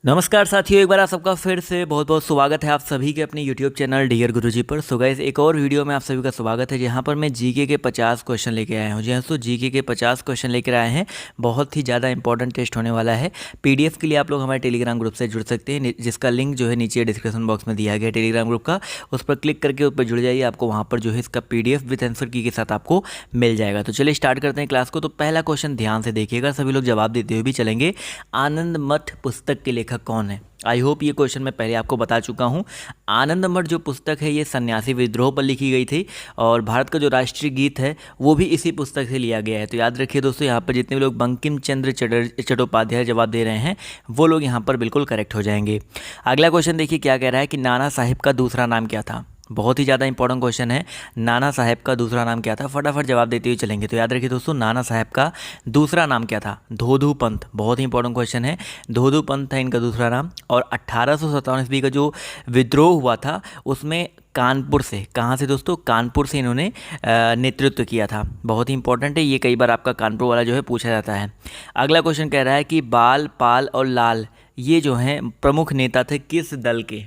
नमस्कार साथियों, एक बार आप सबका फिर से बहुत बहुत स्वागत है आप सभी के अपने YouTube चैनल डियर गुरुजी पर। सो गाइस, एक और वीडियो में आप सभी का स्वागत है जहां पर मैं जीके के 50 क्वेश्चन लेके आया हूं। जी हाँ दोस्तों, जीके के 50 क्वेश्चन लेकर आए हैं। बहुत ही ज़्यादा इंपॉर्टेंट टेस्ट होने वाला है। PDF के लिए आप लोग हमारे टेलीग्राम ग्रुप से जुड़ सकते हैं, जिसका लिंक जो है नीचे डिस्क्रिप्शन बॉक्स में दिया गया है टेलीग्राम ग्रुप का। उस पर क्लिक करके उस पर जुड़ जाइए, आपको वहाँ पर जो है इसका PDF विथ आंसर की के साथ आपको मिल जाएगा। तो चलिए स्टार्ट करते हैं क्लास को। तो पहला क्वेश्चन ध्यान से देखिएगा, सभी लोग जवाब देते हुए भी चलेंगे। आनंद मठ पुस्तक के लेखक कौन है? आई होप ये क्वेश्चन मैं पहले आपको बता चुका हूँ। आनंद मठ जो पुस्तक है ये सन्यासी विद्रोह पर लिखी गई थी और भारत का जो राष्ट्रीय गीत है वो भी इसी पुस्तक से लिया गया है। तो याद रखिए दोस्तों, यहाँ पर जितने भी लोग बंकिम चंद्र चट्टोपाध्याय जवाब दे रहे हैं वो लोग यहाँ पर बिल्कुल करेक्ट हो जाएंगे। अगला क्वेश्चन देखिए क्या कह रहा है कि नाना साहिब का दूसरा नाम क्या था। बहुत ही ज़्यादा इंपॉर्टेंट क्वेश्चन है। नाना साहब का दूसरा नाम क्या था? फटाफट जवाब देते हुए चलेंगे। तो याद रखिए दोस्तों, नाना साहब का दूसरा नाम क्या था? धोधू पंत। बहुत ही इंपॉर्टेंट क्वेश्चन है। धोधू पंत था इनका दूसरा नाम। और 1857 ईस्वी का जो विद्रोह हुआ था उसमें कानपुर से, कहाँ से दोस्तों? कानपुर से इन्होंने नेतृत्व किया था। बहुत ही इंपॉर्टेंट है ये, कई बार आपका कानपुर वाला जो है पूछा जाता है। अगला क्वेश्चन कह रहा है कि बाल, पाल और लाल ये जो हैं प्रमुख नेता थे किस दल के?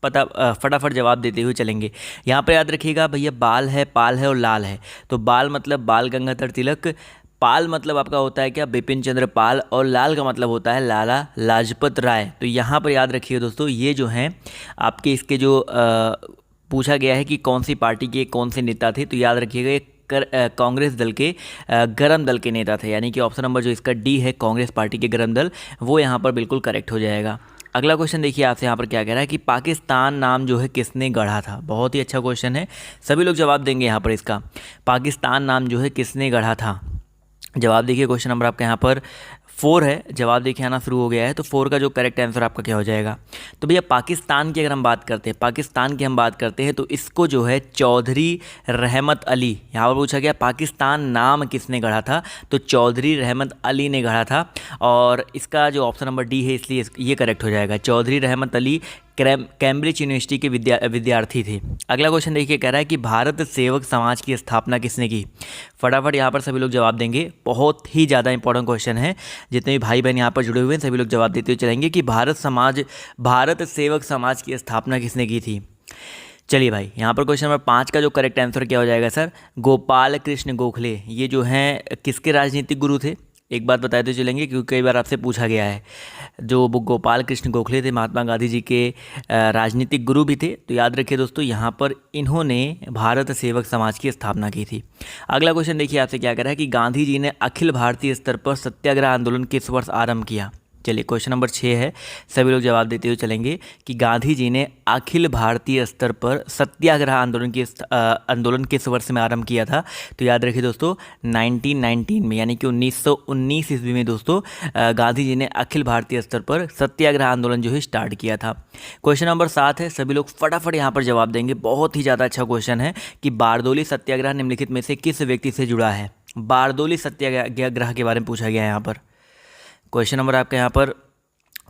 फटाफट जवाब देते हुए चलेंगे। यहाँ पर याद रखिएगा भैया, बाल है, पाल है और लाल है। तो बाल मतलब बाल गंगाधर तिलक, पाल मतलब आपका होता है क्या? बिपिन चंद्र पाल, और लाल का मतलब होता है लाला लाजपत राय। तो यहाँ पर याद रखिए दोस्तों, ये जो हैं आपके इसके जो पूछा गया है कि कौन सी पार्टी के कौन से नेता थे, तो याद रखिएगा ये कांग्रेस दल के गरम दल के नेता थे। यानी कि ऑप्शन नंबर जो इसका डी है, कांग्रेस पार्टी के गरम दल, वो यहाँ पर बिल्कुल करेक्ट हो जाएगा। अगला क्वेश्चन देखिए आपसे यहाँ पर क्या कह रहा है कि पाकिस्तान नाम जो है किसने गढ़ा था। बहुत ही अच्छा क्वेश्चन है, सभी लोग जवाब देंगे यहाँ पर इसका। पाकिस्तान नाम जो है किसने गढ़ा था? जवाब देखिए, क्वेश्चन नंबर आपका यहाँ पर 4 है। जवाब देखिए आना शुरू हो गया है। तो 4 का जो करेक्ट आंसर आपका क्या हो जाएगा? तो भैया पाकिस्तान की अगर हम बात करते हैं, पाकिस्तान की हम बात करते हैं तो इसको जो है चौधरी रहमत अली, यहाँ पर पूछा गया पाकिस्तान नाम किसने गढ़ा था, तो चौधरी रहमत अली ने गढ़ा था। और इसका जो ऑप्शन नंबर डी है इसलिए ये करेक्ट हो जाएगा। चौधरी रहमत अली कैम्ब्रिज यूनिवर्सिटी के विद्यार्थी थे। अगला क्वेश्चन देखिए कह रहा है कि भारत सेवक समाज की स्थापना किसने की? फटाफट यहाँ पर सभी लोग जवाब देंगे। बहुत ही ज़्यादा इंपॉर्टेंट क्वेश्चन है। जितने भी भाई बहन यहाँ पर जुड़े हुए हैं सभी लोग जवाब देते हुए चलेंगे कि भारत सेवक समाज की स्थापना किसने की थी। चलिए भाई, यहाँ पर क्वेश्चन नंबर 5 का जो करेक्ट आंसर क्या हो जाएगा सर? गोपाल कृष्ण गोखले। ये जो हैं किसके राजनीतिक गुरु थे? एक बात बताते चलेंगे क्योंकि कई बार आपसे पूछा गया है। जो गोपाल कृष्ण गोखले थे महात्मा गांधी जी के राजनीतिक गुरु भी थे। तो याद रखिए दोस्तों, यहाँ पर इन्होंने भारत सेवक समाज की स्थापना की थी। अगला क्वेश्चन देखिए आपसे क्या कह रहा है कि गांधी जी ने अखिल भारतीय स्तर पर सत्याग्रह आंदोलन किस वर्ष आरंभ किया? चलिए क्वेश्चन नंबर 6 है, सभी लोग जवाब देते हुए चलेंगे कि गांधी जी ने अखिल भारतीय स्तर पर सत्याग्रह आंदोलन किस वर्ष में आरंभ किया था? तो याद रखिए दोस्तों 1919 में, यानी कि 1919 ईस्वी में दोस्तों गांधी जी ने अखिल भारतीय स्तर पर सत्याग्रह आंदोलन जो है स्टार्ट किया था। क्वेश्चन नंबर 7 है, सभी लोग फटाफट यहाँ पर जवाब देंगे। बहुत ही ज़्यादा अच्छा क्वेश्चन है कि बारदोली सत्याग्रह निम्नलिखित में से किस व्यक्ति से जुड़ा है? बारदोली सत्याग्रह के बारे में पूछा गया है यहाँ पर। क्वेश्चन नंबर आपका यहाँ पर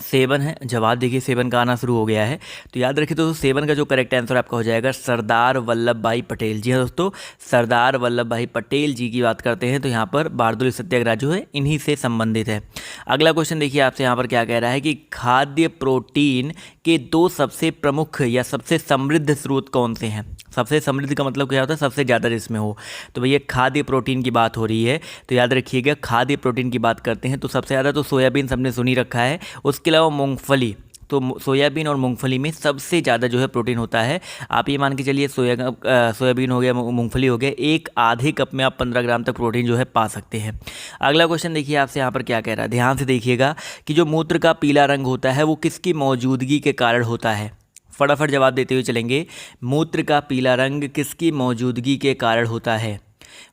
7 है। जवाब देखिए 7 का आना शुरू हो गया है। तो याद रखिए दोस्तों, 7 का जो करेक्ट आंसर आपका हो जाएगा सरदार वल्लभ भाई पटेल। जी हाँ दोस्तों, सरदार वल्लभ भाई पटेल जी की बात करते हैं तो यहाँ पर बारदोली सत्याग्रह जो है इन्हीं से संबंधित है। अगला क्वेश्चन देखिए आपसे यहाँ पर क्या कह रहा है कि खाद्य प्रोटीन के 2 सबसे प्रमुख या सबसे समृद्ध स्रोत कौन से हैं? सबसे समृद्ध का मतलब क्या होता है? सबसे ज़्यादा जिसमें हो। तो भैया खाद्य प्रोटीन की बात हो रही है। तो याद रखिएगा, खाद्य प्रोटीन की बात करते हैं तो सबसे ज़्यादा तो सोयाबीन सबने सुनी रखा है। उसके अलावा मूंगफली, तो सोयाबीन और मूंगफली में सबसे ज़्यादा जो है प्रोटीन होता है। आप ये मान के चलिए सोयाबीन हो गया, मूंगफली हो गया, एक आधे कप में आप 15 ग्राम तक प्रोटीन जो है पा सकते हैं। अगला क्वेश्चन देखिए आपसे यहाँ पर क्या कह रहा है, ध्यान से देखिएगा कि जो मूत्र का पीला रंग होता है वो किसकी मौजूदगी के कारण होता है? फटाफट जवाब देते हुए चलेंगे। मूत्र का पीला रंग किसकी मौजूदगी के कारण होता है?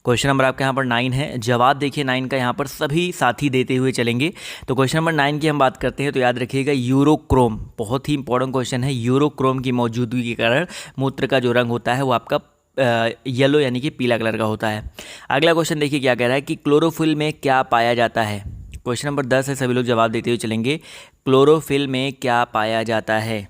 क्वेश्चन नंबर आपके यहाँ पर 9 है। जवाब देखिए 9 का यहाँ पर सभी साथी देते हुए चलेंगे। तो क्वेश्चन नंबर 9 की हम बात करते हैं तो याद रखिएगा यूरोक्रोम। बहुत ही इंपॉर्टेंट क्वेश्चन है। यूरोक्रोम की मौजूदगी के कारण मूत्र का जो रंग होता है वो आपका येलो यानी कि पीला कलर का होता है। अगला क्वेश्चन देखिए क्या कह रहा है कि क्लोरोफिल में क्या पाया जाता है? क्वेश्चन नंबर 10 है, सभी लोग जवाब देते हुए चलेंगे। क्लोरोफिल में क्या पाया जाता है?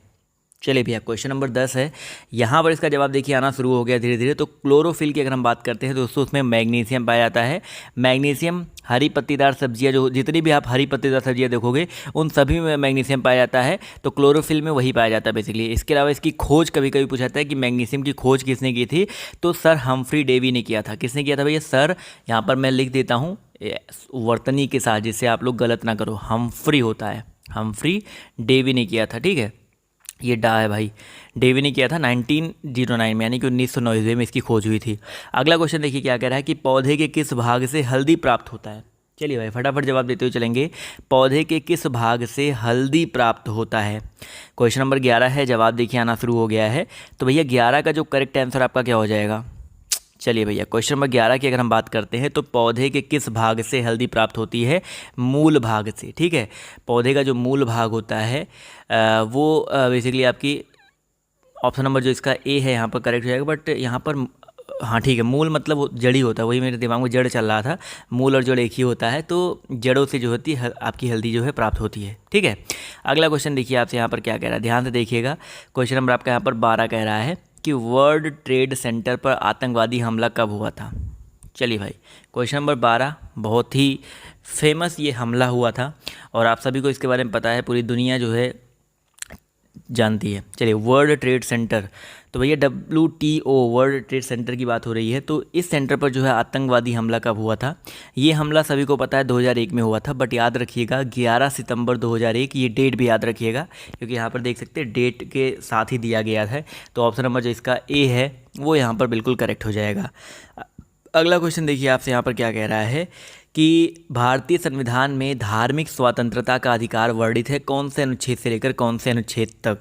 चलिए भैया क्वेश्चन नंबर 10 है। यहाँ पर इसका जवाब देखिए आना शुरू हो गया धीरे धीरे। तो क्लोरोफिल की अगर हम बात करते हैं दोस्तों, उसमें मैग्नीशियम पाया जाता है। मैग्नीशियम हरी पत्तीदार सब्जियाँ, जो जितनी भी आप हरी पत्तीदार सब्जियाँ देखोगे उन सभी में मैग्नीशियम पाया जाता है। तो क्लोरोफिल में वही पाया जाता है बेसिकली। इसके अलावा इसकी खोज कभी कभी पूछा जाता है कि मैग्नीशियम की खोज किसने की थी, तो सर हम्फ्री डेवी ने किया था। किसने किया था भैया? सर, यहाँ पर मैं लिख देता हूँ वर्तनी के साथ, जिससे आप लोग गलत ना करो। हम्फ्री होता है, हम्फ्री डेवी ने किया था। ठीक है, ये डा है भाई, डेवी ने किया था 1909 में, यानी कि 1990 में इसकी खोज हुई थी। अगला क्वेश्चन देखिए क्या कह रहा है कि पौधे के किस भाग से हल्दी प्राप्त होता है। चलिए भाई फटाफट जवाब देते हुए चलेंगे। पौधे के किस भाग से हल्दी प्राप्त होता है? क्वेश्चन नंबर 11 है, जवाब देखिए आना शुरू हो गया है। तो भैया 11 का जो करेक्ट आंसर आपका क्या हो जाएगा? चलिए भैया क्वेश्चन नंबर 11 की अगर हम बात करते हैं तो पौधे के किस भाग से हल्दी प्राप्त होती है? मूल भाग से। ठीक है, पौधे का जो मूल भाग होता है वो बेसिकली आपकी ऑप्शन नंबर जो इसका ए है यहाँ पर करेक्ट हो जाएगा। बट यहाँ पर हाँ ठीक है, मूल मतलब जड़ ही होता है, वही मेरे दिमाग में जड़ चल रहा था। मूल और जड़ एक ही होता है, तो जड़ों से जो होती है आपकी हल्दी जो है प्राप्त होती है। ठीक है, अगला क्वेश्चन देखिए आपसे यहाँ पर क्या कह रहा है, ध्यान से देखिएगा। क्वेश्चन नंबर आपका यहाँ पर 12 कह रहा है कि वर्ल्ड ट्रेड सेंटर पर आतंकवादी हमला कब हुआ था? चलिए भाई क्वेश्चन नंबर 12, बहुत ही फेमस ये हमला हुआ था और आप सभी को इसके बारे में पता है, पूरी दुनिया जो है जानती है। चलिए वर्ल्ड ट्रेड सेंटर, तो भैया WTO वर्ल्ड ट्रेड सेंटर की बात हो रही है। तो इस सेंटर पर जो है आतंकवादी हमला कब हुआ था? ये हमला सभी को पता है 2001 में हुआ था, बट याद रखिएगा 11 सितंबर 2001, ये डेट भी याद रखिएगा क्योंकि यहाँ पर देख सकते हैं डेट के साथ ही दिया गया है। तो ऑप्शन नंबर जो इसका ए है वो यहाँ पर बिल्कुल करेक्ट हो जाएगा। अगला क्वेश्चन देखिए आपसे यहाँ पर क्या कह रहा है कि भारतीय संविधान में धार्मिक स्वतंत्रता का अधिकार वर्णित है कौन से अनुच्छेद से लेकर कौन से अनुच्छेद तक?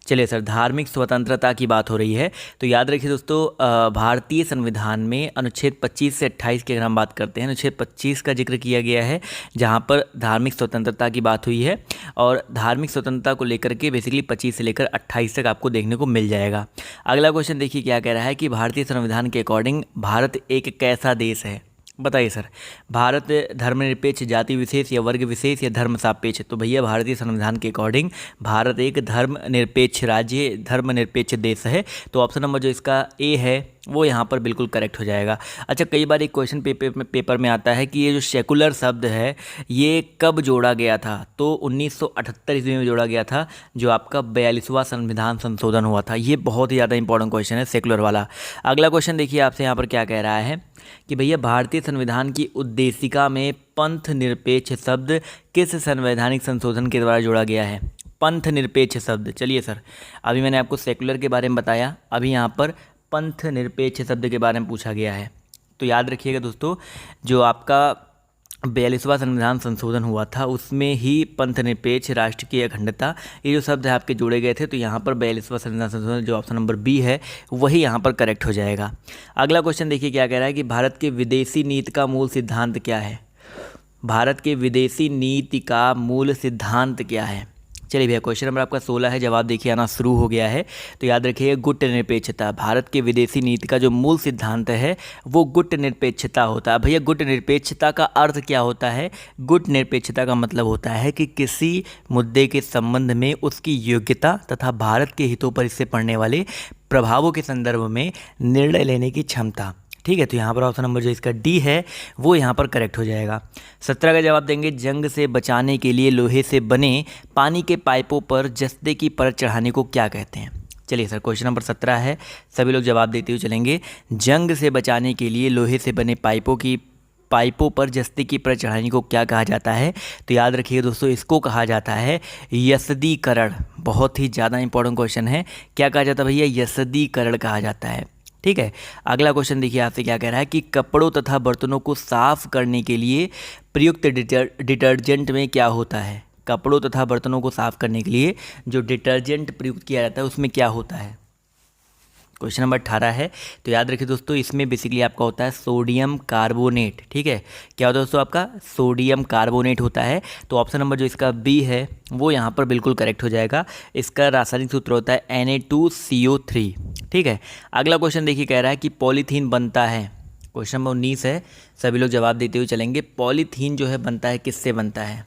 चलिए सर, धार्मिक स्वतंत्रता की बात हो रही है तो याद रखिए दोस्तों, भारतीय संविधान में अनुच्छेद 25 से 28 की अगर हम बात करते हैं, अनुच्छेद 25 का जिक्र किया गया है जहां पर धार्मिक स्वतंत्रता की बात हुई है। और धार्मिक स्वतंत्रता को लेकर के बेसिकली 25 से लेकर 28 तक आपको देखने को मिल जाएगा। अगला क्वेश्चन देखिए क्या कह रहा है कि भारतीय संविधान के अकॉर्डिंग भारत एक कैसा देश है? बताइए सर, भारत धर्मनिरपेक्ष, जाति विशेष या वर्ग विशेष या धर्म सापेक्ष? तो भैया भारतीय संविधान के अकॉर्डिंग भारत एक धर्मनिरपेक्ष राज्य, धर्मनिरपेक्ष देश है। तो ऑप्शन नंबर जो इसका ए है वो यहाँ पर बिल्कुल करेक्ट हो जाएगा। अच्छा, कई बार एक क्वेश्चन पेपर में आता है कि ये जो सेकुलर शब्द है ये कब जोड़ा गया था? तो 1978 ईस्वी में जोड़ा गया था, जो आपका 42वां संविधान संशोधन हुआ था। ये बहुत ही ज़्यादा इंपॉर्टेंट क्वेश्चन है सेकुलर वाला। अगला क्वेश्चन देखिए आपसे यहाँ पर क्या कह रहा है कि भैया भारतीय संविधान की उद्देशिका में पंथ निरपेक्ष शब्द किस संवैधानिक संशोधन के द्वारा जोड़ा गया है? पंथ निरपेक्ष शब्द। चलिए सर, अभी मैंने आपको सेकुलर के बारे में बताया, अभी यहाँ पर पंथ निरपेक्ष शब्द के बारे में पूछा गया है। तो याद रखिएगा दोस्तों, जो आपका 42वां संविधान संशोधन हुआ था उसमें ही पंथ निरपेक्ष, राष्ट्र की अखंडता, ये जो शब्द है आपके जोड़े गए थे। तो यहाँ पर 42वां संविधान संशोधन जो ऑप्शन नंबर बी है वही यहाँ पर करेक्ट हो जाएगा। अगला क्वेश्चन देखिए क्या कह रहा है कि भारत के विदेशी नीति का मूल सिद्धांत क्या है? भारत के विदेशी नीति का मूल सिद्धांत क्या है? चलिए भैया क्वेश्चन नंबर आपका 16 है, जवाब देखिए आना शुरू हो गया है। तो याद रखिए गुट निरपेक्षता, भारत के विदेशी नीति का जो मूल सिद्धांत है वो गुट निरपेक्षता होता है। भैया गुट निरपेक्षता का अर्थ क्या होता है? गुट निरपेक्षता का मतलब होता है कि किसी मुद्दे के संबंध में उसकी योग्यता तथा भारत के हितों पर इससे पड़ने वाले प्रभावों के संदर्भ में निर्णय लेने की क्षमता। ठीक है, तो यहाँ पर ऑप्शन नंबर जो इसका डी है वो यहाँ पर करेक्ट हो जाएगा। 17 का जवाब देंगे, जंग से बचाने के लिए लोहे से बने पानी के पाइपों पर जस्ते की परत चढ़ाने को क्या कहते हैं? चलिए सर, क्वेश्चन नंबर 17 है, सभी लोग जवाब देते हुए चलेंगे। जंग से बचाने के लिए लोहे से बने पाइपों पर जस्ते की परत चढ़ाने को क्या कहा जाता है? तो याद रखिए दोस्तों, इसको कहा जाता है यसदीकरण। बहुत ही ज़्यादा इंपॉर्टेंट क्वेश्चन है। क्या कहा जाता है भैया? यसदीकरण कहा जाता है। ठीक है, अगला क्वेश्चन देखिए आपसे क्या कह रहा है कि कपड़ों तथा बर्तनों को साफ करने के लिए प्रयुक्त डिटर्जेंट में क्या होता है? कपड़ों तथा बर्तनों को साफ करने के लिए जो डिटर्जेंट प्रयुक्त किया जाता है उसमें क्या होता है? क्वेश्चन नंबर 18 है। तो याद रखिए दोस्तों, इसमें बेसिकली आपका होता है सोडियम कार्बोनेट। ठीक है, क्या होता है दोस्तों? आपका सोडियम कार्बोनेट होता है। तो ऑप्शन नंबर जो इसका बी है वो यहाँ पर बिल्कुल करेक्ट हो जाएगा। इसका रासायनिक सूत्र होता है Na2CO3। ठीक है, अगला क्वेश्चन देखिए कह रहा है कि पॉलीथीन बनता है, क्वेश्चन नंबर 19 है, सभी लोग जवाब देते हुए चलेंगे। पॉलीथीन जो है बनता है किससे बनता है?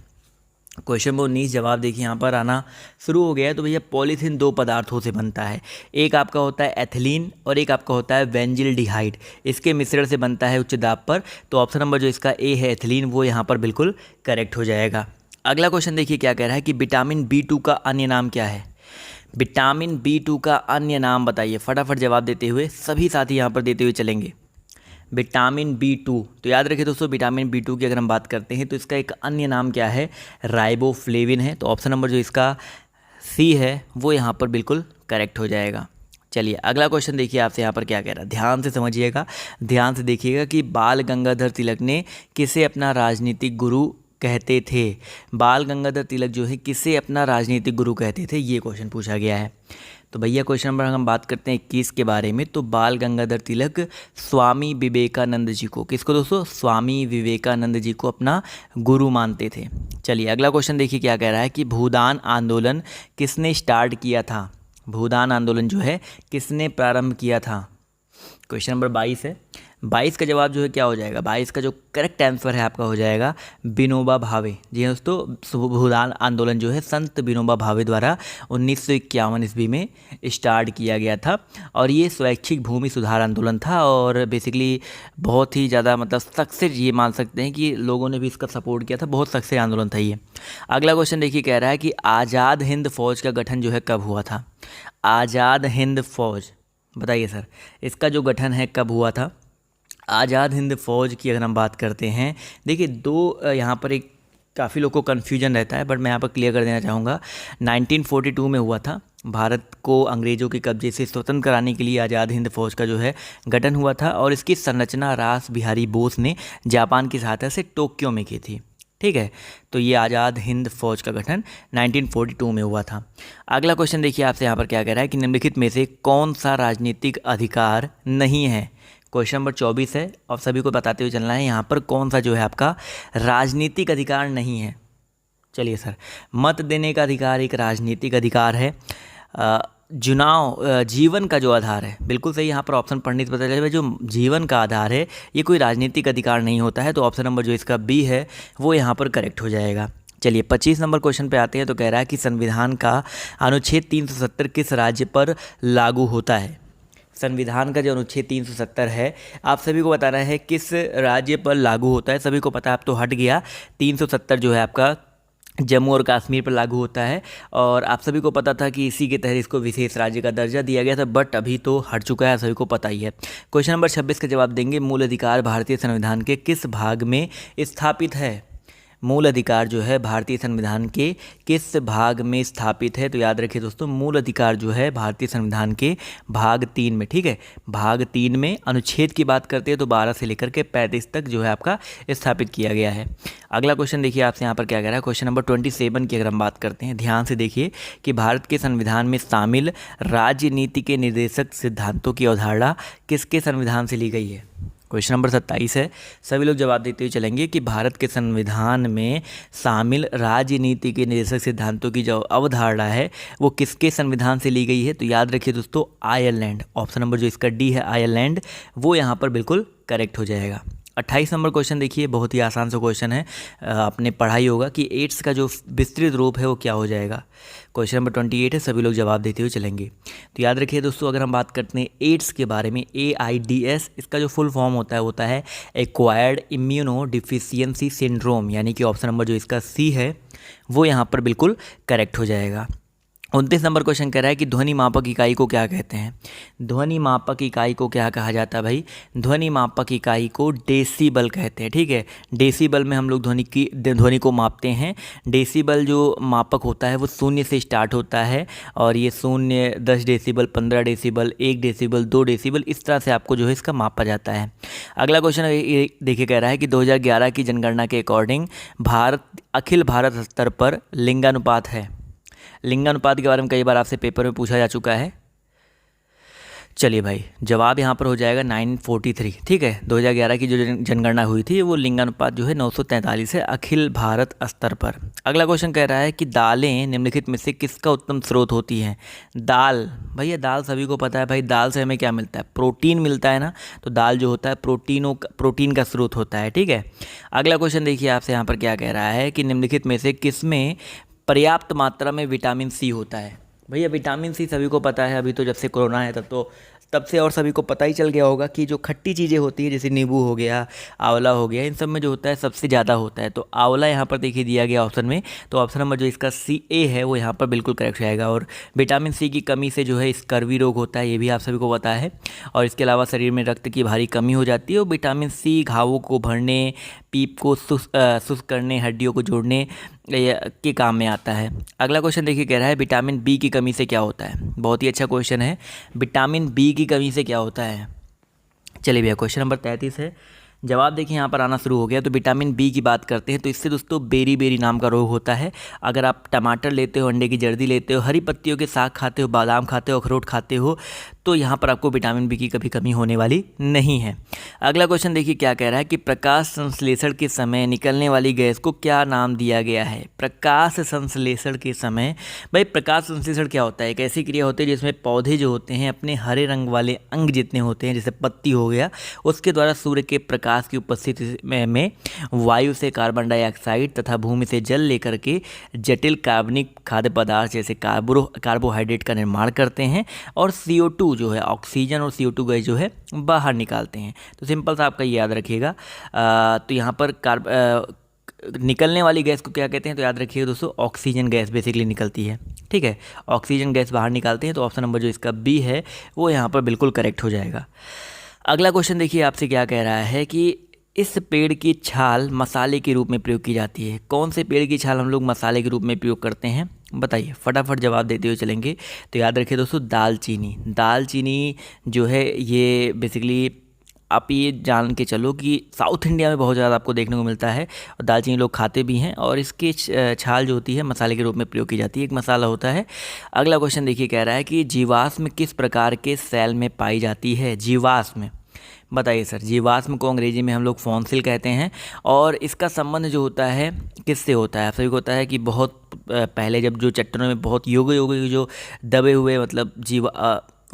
क्वेश्चन नंबर 19 जवाब देखिए यहाँ पर आना शुरू हो गया है। तो भैया पॉलीथीन दो पदार्थों से बनता है, एक आपका होता है एथिलीन और एक आपका होता है वेंजिल्डिहाइड। इसके मिश्रण से बनता है उच्च दाब पर। तो ऑप्शन नंबर जो इसका ए है एथिलीन, वो यहाँ पर बिल्कुल करेक्ट हो जाएगा। अगला क्वेश्चन देखिए क्या कह रहा है कि विटामिन B2 का अन्य नाम क्या है। विटामिन B2 का अन्य नाम बताइए, फटाफट जवाब देते हुए सभी साथी यहाँ पर देते हुए चलेंगे। विटामिन B2, तो याद रखिए दोस्तों विटामिन B2 की अगर हम बात करते हैं तो इसका एक अन्य नाम क्या है, राइबोफ्लेविन है। तो ऑप्शन नंबर जो इसका सी है वो यहाँ पर बिल्कुल करेक्ट हो जाएगा। चलिए अगला क्वेश्चन देखिए आपसे यहाँ पर क्या कह रहा है, ध्यान से समझिएगा, ध्यान से देखिएगा कि बाल गंगाधर तिलक ने किसे अपना राजनीतिक गुरु कहते थे। बाल गंगाधर तिलक जो है किसे अपना राजनीतिक गुरु कहते थे, ये क्वेश्चन पूछा गया है। तो भैया क्वेश्चन नंबर हम बात करते हैं 21 के बारे में। तो बाल गंगाधर तिलक स्वामी विवेकानंद जी को, किसको दोस्तों, स्वामी विवेकानंद जी को अपना गुरु मानते थे। चलिए अगला क्वेश्चन देखिए क्या कह रहा है कि भूदान आंदोलन किसने स्टार्ट किया था। भूदान आंदोलन जो है किसने प्रारंभ किया था। क्वेश्चन नंबर 22 है। 22 का जवाब जो है क्या हो जाएगा, 22 का जो करेक्ट आंसर है आपका हो जाएगा विनोबा भावे। जी हाँ दोस्तों, भूदान आंदोलन जो है संत विनोबा भावे द्वारा 1951 ईस्वी में स्टार्ट किया गया था। और ये स्वैच्छिक भूमि सुधार आंदोलन था और बेसिकली बहुत ही ज़्यादा मतलब सक्सेस ये मान सकते हैं कि लोगों ने भी इसका सपोर्ट किया था, बहुत सक्सेस आंदोलन था ये। अगला क्वेश्चन देखिए कह रहा है कि आज़ाद हिंद फौज का गठन जो है कब हुआ था। आज़ाद हिंद फौज, बताइए सर इसका जो गठन है कब हुआ था। आज़ाद हिंद फौज की अगर हम बात करते हैं, देखिए दो यहाँ पर एक काफ़ी लोग को कन्फ्यूजन रहता है, बट मैं यहाँ पर क्लियर कर देना चाहूँगा। 1942 में हुआ था। भारत को अंग्रेज़ों के कब्जे से स्वतंत्र कराने के लिए आज़ाद हिंद फौज का जो है गठन हुआ था और इसकी संरचना रास बिहारी बोस ने जापान की सहायता से टोक्यो में की थी। ठीक है, तो ये आज़ाद हिंद फौज का गठन 1942 में हुआ था। अगला क्वेश्चन देखिए आपसे यहाँ पर क्या कह रहा है कि निम्नलिखित में से कौन सा राजनीतिक अधिकार नहीं है। क्वेश्चन नंबर 24 है और सभी को बताते हुए चलना है यहाँ पर कौन सा जो है आपका राजनीतिक अधिकार नहीं है। चलिए सर, मत देने का अधिकार एक राजनीतिक अधिकार है। चुनाव जीवन का जो आधार है, बिल्कुल सही, यहाँ पर ऑप्शन पढ़ने से पता चलेगा जो जीवन का आधार है ये कोई राजनीतिक अधिकार नहीं होता है। तो ऑप्शन नंबर जो इसका बी है वो यहाँ पर करेक्ट हो जाएगा। चलिए 25 नंबर क्वेश्चन पे आते हैं। तो कह रहा है कि संविधान का अनुच्छेद 370 किस राज्य पर लागू होता है। संविधान का जो अनुच्छेद 370 है आप सभी को बताना है किस राज्य पर लागू होता है। सभी को पता है, अब तो हट गया, 370 जो है आपका जम्मू और कश्मीर पर लागू होता है और आप सभी को पता था कि इसी के तहत इसको विशेष राज्य का दर्जा दिया गया था, बट अभी तो हट चुका है, सभी को पता ही है। क्वेश्चन नंबर 26 का जवाब देंगे, मूल अधिकार भारतीय संविधान के किस भाग में स्थापित है। मूल अधिकार जो है भारतीय संविधान के किस भाग में स्थापित है। तो याद रखिए दोस्तों, मूल अधिकार जो है भारतीय संविधान के भाग 3 में। ठीक है, भाग 3 में अनुच्छेद की बात करते हैं तो 12 से लेकर के 35 तक जो है आपका स्थापित किया गया है। अगला क्वेश्चन देखिए आपसे यहाँ पर क्या कह रहा है। क्वेश्चन नंबर 27 की अगर हम बात करते हैं, ध्यान से देखिए कि भारत के संविधान में शामिल राजनीति के निर्देशक सिद्धांतों की अवधारणा किसके संविधान से ली गई है। क्वेश्चन नंबर 27 है, सभी लोग जवाब देते हुए चलेंगे कि भारत के संविधान में शामिल राजनीति के निर्देशक सिद्धांतों की जो अवधारणा है वो किसके संविधान से ली गई है। तो याद रखिए दोस्तों, आयरलैंड, ऑप्शन नंबर जो इसका डी है आयरलैंड, वो यहाँ पर बिल्कुल करेक्ट हो जाएगा। 28 नंबर क्वेश्चन देखिए, बहुत ही आसान सा क्वेश्चन है, आपने पढ़ा ही होगा कि एड्स का जो विस्तृत रूप है वो क्या हो जाएगा। क्वेश्चन नंबर 28 है, सभी लोग जवाब देते हुए चलेंगे। तो याद रखिए दोस्तों, अगर हम बात करते हैं एड्स के बारे में, AIDS, इसका जो फुल फॉर्म होता है एक्वायर्ड इम्यूनो डिफिशियंसी सिंड्रोम, यानी कि ऑप्शन नंबर जो इसका सी है वो यहाँ पर बिल्कुल करेक्ट हो जाएगा। 29 नंबर क्वेश्चन कह रहा है कि ध्वनि मापक इकाई को क्या कहते हैं। ध्वनि मापक इकाई को क्या कहा जाता है भाई, ध्वनि मापक इकाई को डेसीबल कहते हैं। ठीक है, डेसीबल में हम लोग ध्वनि को मापते हैं। डेसीबल जो मापक होता है वो 0 से स्टार्ट होता है और ये 0, 10 डेसीबल, 15 डेसीबल, 1 डेसीबल, 2 डेसीबल, इस तरह से आपको जो है इसका मापा जाता है। अगला क्वेश्चन देखिए कह रहा है कि 2011 की जनगणना के अकॉर्डिंग अखिल भारत स्तर पर लिंगानुपात है। लिंगानुपात के बारे में कई बार आपसे पेपर में पूछा जा चुका है। चलिए भाई, जवाब यहाँ पर हो जाएगा 943। ठीक है, 2011 की जो जनगणना हुई थी वो लिंगानुपात जो है 943 है अखिल भारत स्तर पर। अगला क्वेश्चन कह रहा है कि दालें निम्नलिखित में से किसका उत्तम स्रोत होती हैं। दाल, भैया दाल सभी को पता है भाई, दाल से हमें क्या मिलता है, प्रोटीन मिलता है ना। तो दाल जो होता है प्रोटीन का स्रोत होता है। ठीक है, अगला क्वेश्चन देखिए आपसे यहाँ पर क्या कह रहा है कि निम्नलिखित में से किसमें पर्याप्त मात्रा में विटामिन सी होता है। भैया विटामिन सी सभी को पता है, अभी तो जब से कोरोना है तब से और सभी को पता ही चल गया होगा कि जो खट्टी चीज़ें होती है जैसे नींबू हो गया, आंवला हो गया, इन सब में जो होता है सबसे ज़्यादा होता है। तो आंवला यहाँ पर देखिए दिया गया ऑप्शन में, तो ऑप्शन नंबर जो इसका सी है वो यहाँ पर बिल्कुल करेक्ट जाएगा। और विटामिन सी की कमी से जो है स्कर्वी रोग होता है, ये भी आप सभी को पता है। और इसके अलावा शरीर में रक्त की भारी कमी हो जाती है। और विटामिन सी घावों को भरने, पीप को शुष्क करने, हड्डियों को जोड़ने के काम में आता है। अगला क्वेश्चन देखिए कह रहा है विटामिन बी की कमी से क्या होता है। बहुत ही अच्छा क्वेश्चन है, विटामिन बी की कमी से क्या होता है। चलिए भैया, क्वेश्चन नंबर 33 है, जवाब देखिए यहाँ पर आना शुरू हो गया। तो विटामिन बी की बात करते हैं तो इससे दोस्तों बेरी नाम का रोग होता है। अगर आप टमाटर लेते हो, अंडे की जर्दी लेते हो, हरी पत्तियों के साग खाते हो, बादाम खाते हो, अखरोट खाते हो, तो यहाँ पर आपको विटामिन बी की कभी कमी होने वाली नहीं है। अगला क्वेश्चन देखिए क्या कह रहा है कि प्रकाश संश्लेषण के समय निकलने वाली गैस को क्या नाम दिया गया है। प्रकाश संश्लेषण के समय, भाई प्रकाश संश्लेषण क्या होता है, एक ऐसी क्रिया होती है जिसमें पौधे जो होते हैं अपने हरे रंग वाले अंग जितने होते हैं, जैसे पत्ती हो गया, उसके द्वारा सूर्य के प्रकाश की उपस्थिति में वायु से कार्बन डाइऑक्साइड तथा भूमि से जल लेकर के जटिल कार्बनिक खाद्य पदार्थ जैसे कार्बोहाइड्रेट का निर्माण करते हैं और CO2 जो है, ऑक्सीजन और CO2 गैस जो है बाहर निकालते हैं। तो सिंपल सा आपका ये याद रखिएगा। तो यहाँ पर निकलने वाली गैस को क्या कहते हैं, तो याद रखिएगा दोस्तों, ऑक्सीजन गैस बेसिकली निकलती है। ठीक है, ऑक्सीजन गैस बाहर निकालते हैं। तो ऑप्शन नंबर जो इसका बी है वो यहाँ पर बिल्कुल करेक्ट हो जाएगा। अगला क्वेश्चन देखिए आपसे क्या कह रहा है कि इस पेड़ की छाल मसाले के रूप में प्रयोग की जाती है। कौन से पेड़ की छाल हम लोग मसाले के रूप में प्रयोग करते हैं, बताइए, फटाफट जवाब देते हुए चलेंगे। तो याद रखिए दोस्तों, दालचीनी जो है ये बेसिकली आप ये जान के चलो कि साउथ इंडिया में बहुत ज़्यादा आपको देखने को मिलता है और दालचीनी लोग खाते भी हैं और इसकी छाल जो होती है मसाले के रूप में प्रयोग की जाती है, एक मसाला होता है। अगला क्वेश्चन देखिए कह रहा है कि जीवाश्म किस प्रकार के सेल में पाई जाती है। जीवाश्म, बताइए सर, जीवाश्म को अंग्रेजी में हम लोग फॉसिल कहते हैं और इसका संबंध जो होता है किससे होता है। आप सभी को होता है कि बहुत पहले जब जो चट्टानों में बहुत युग जो दबे हुए मतलब जीव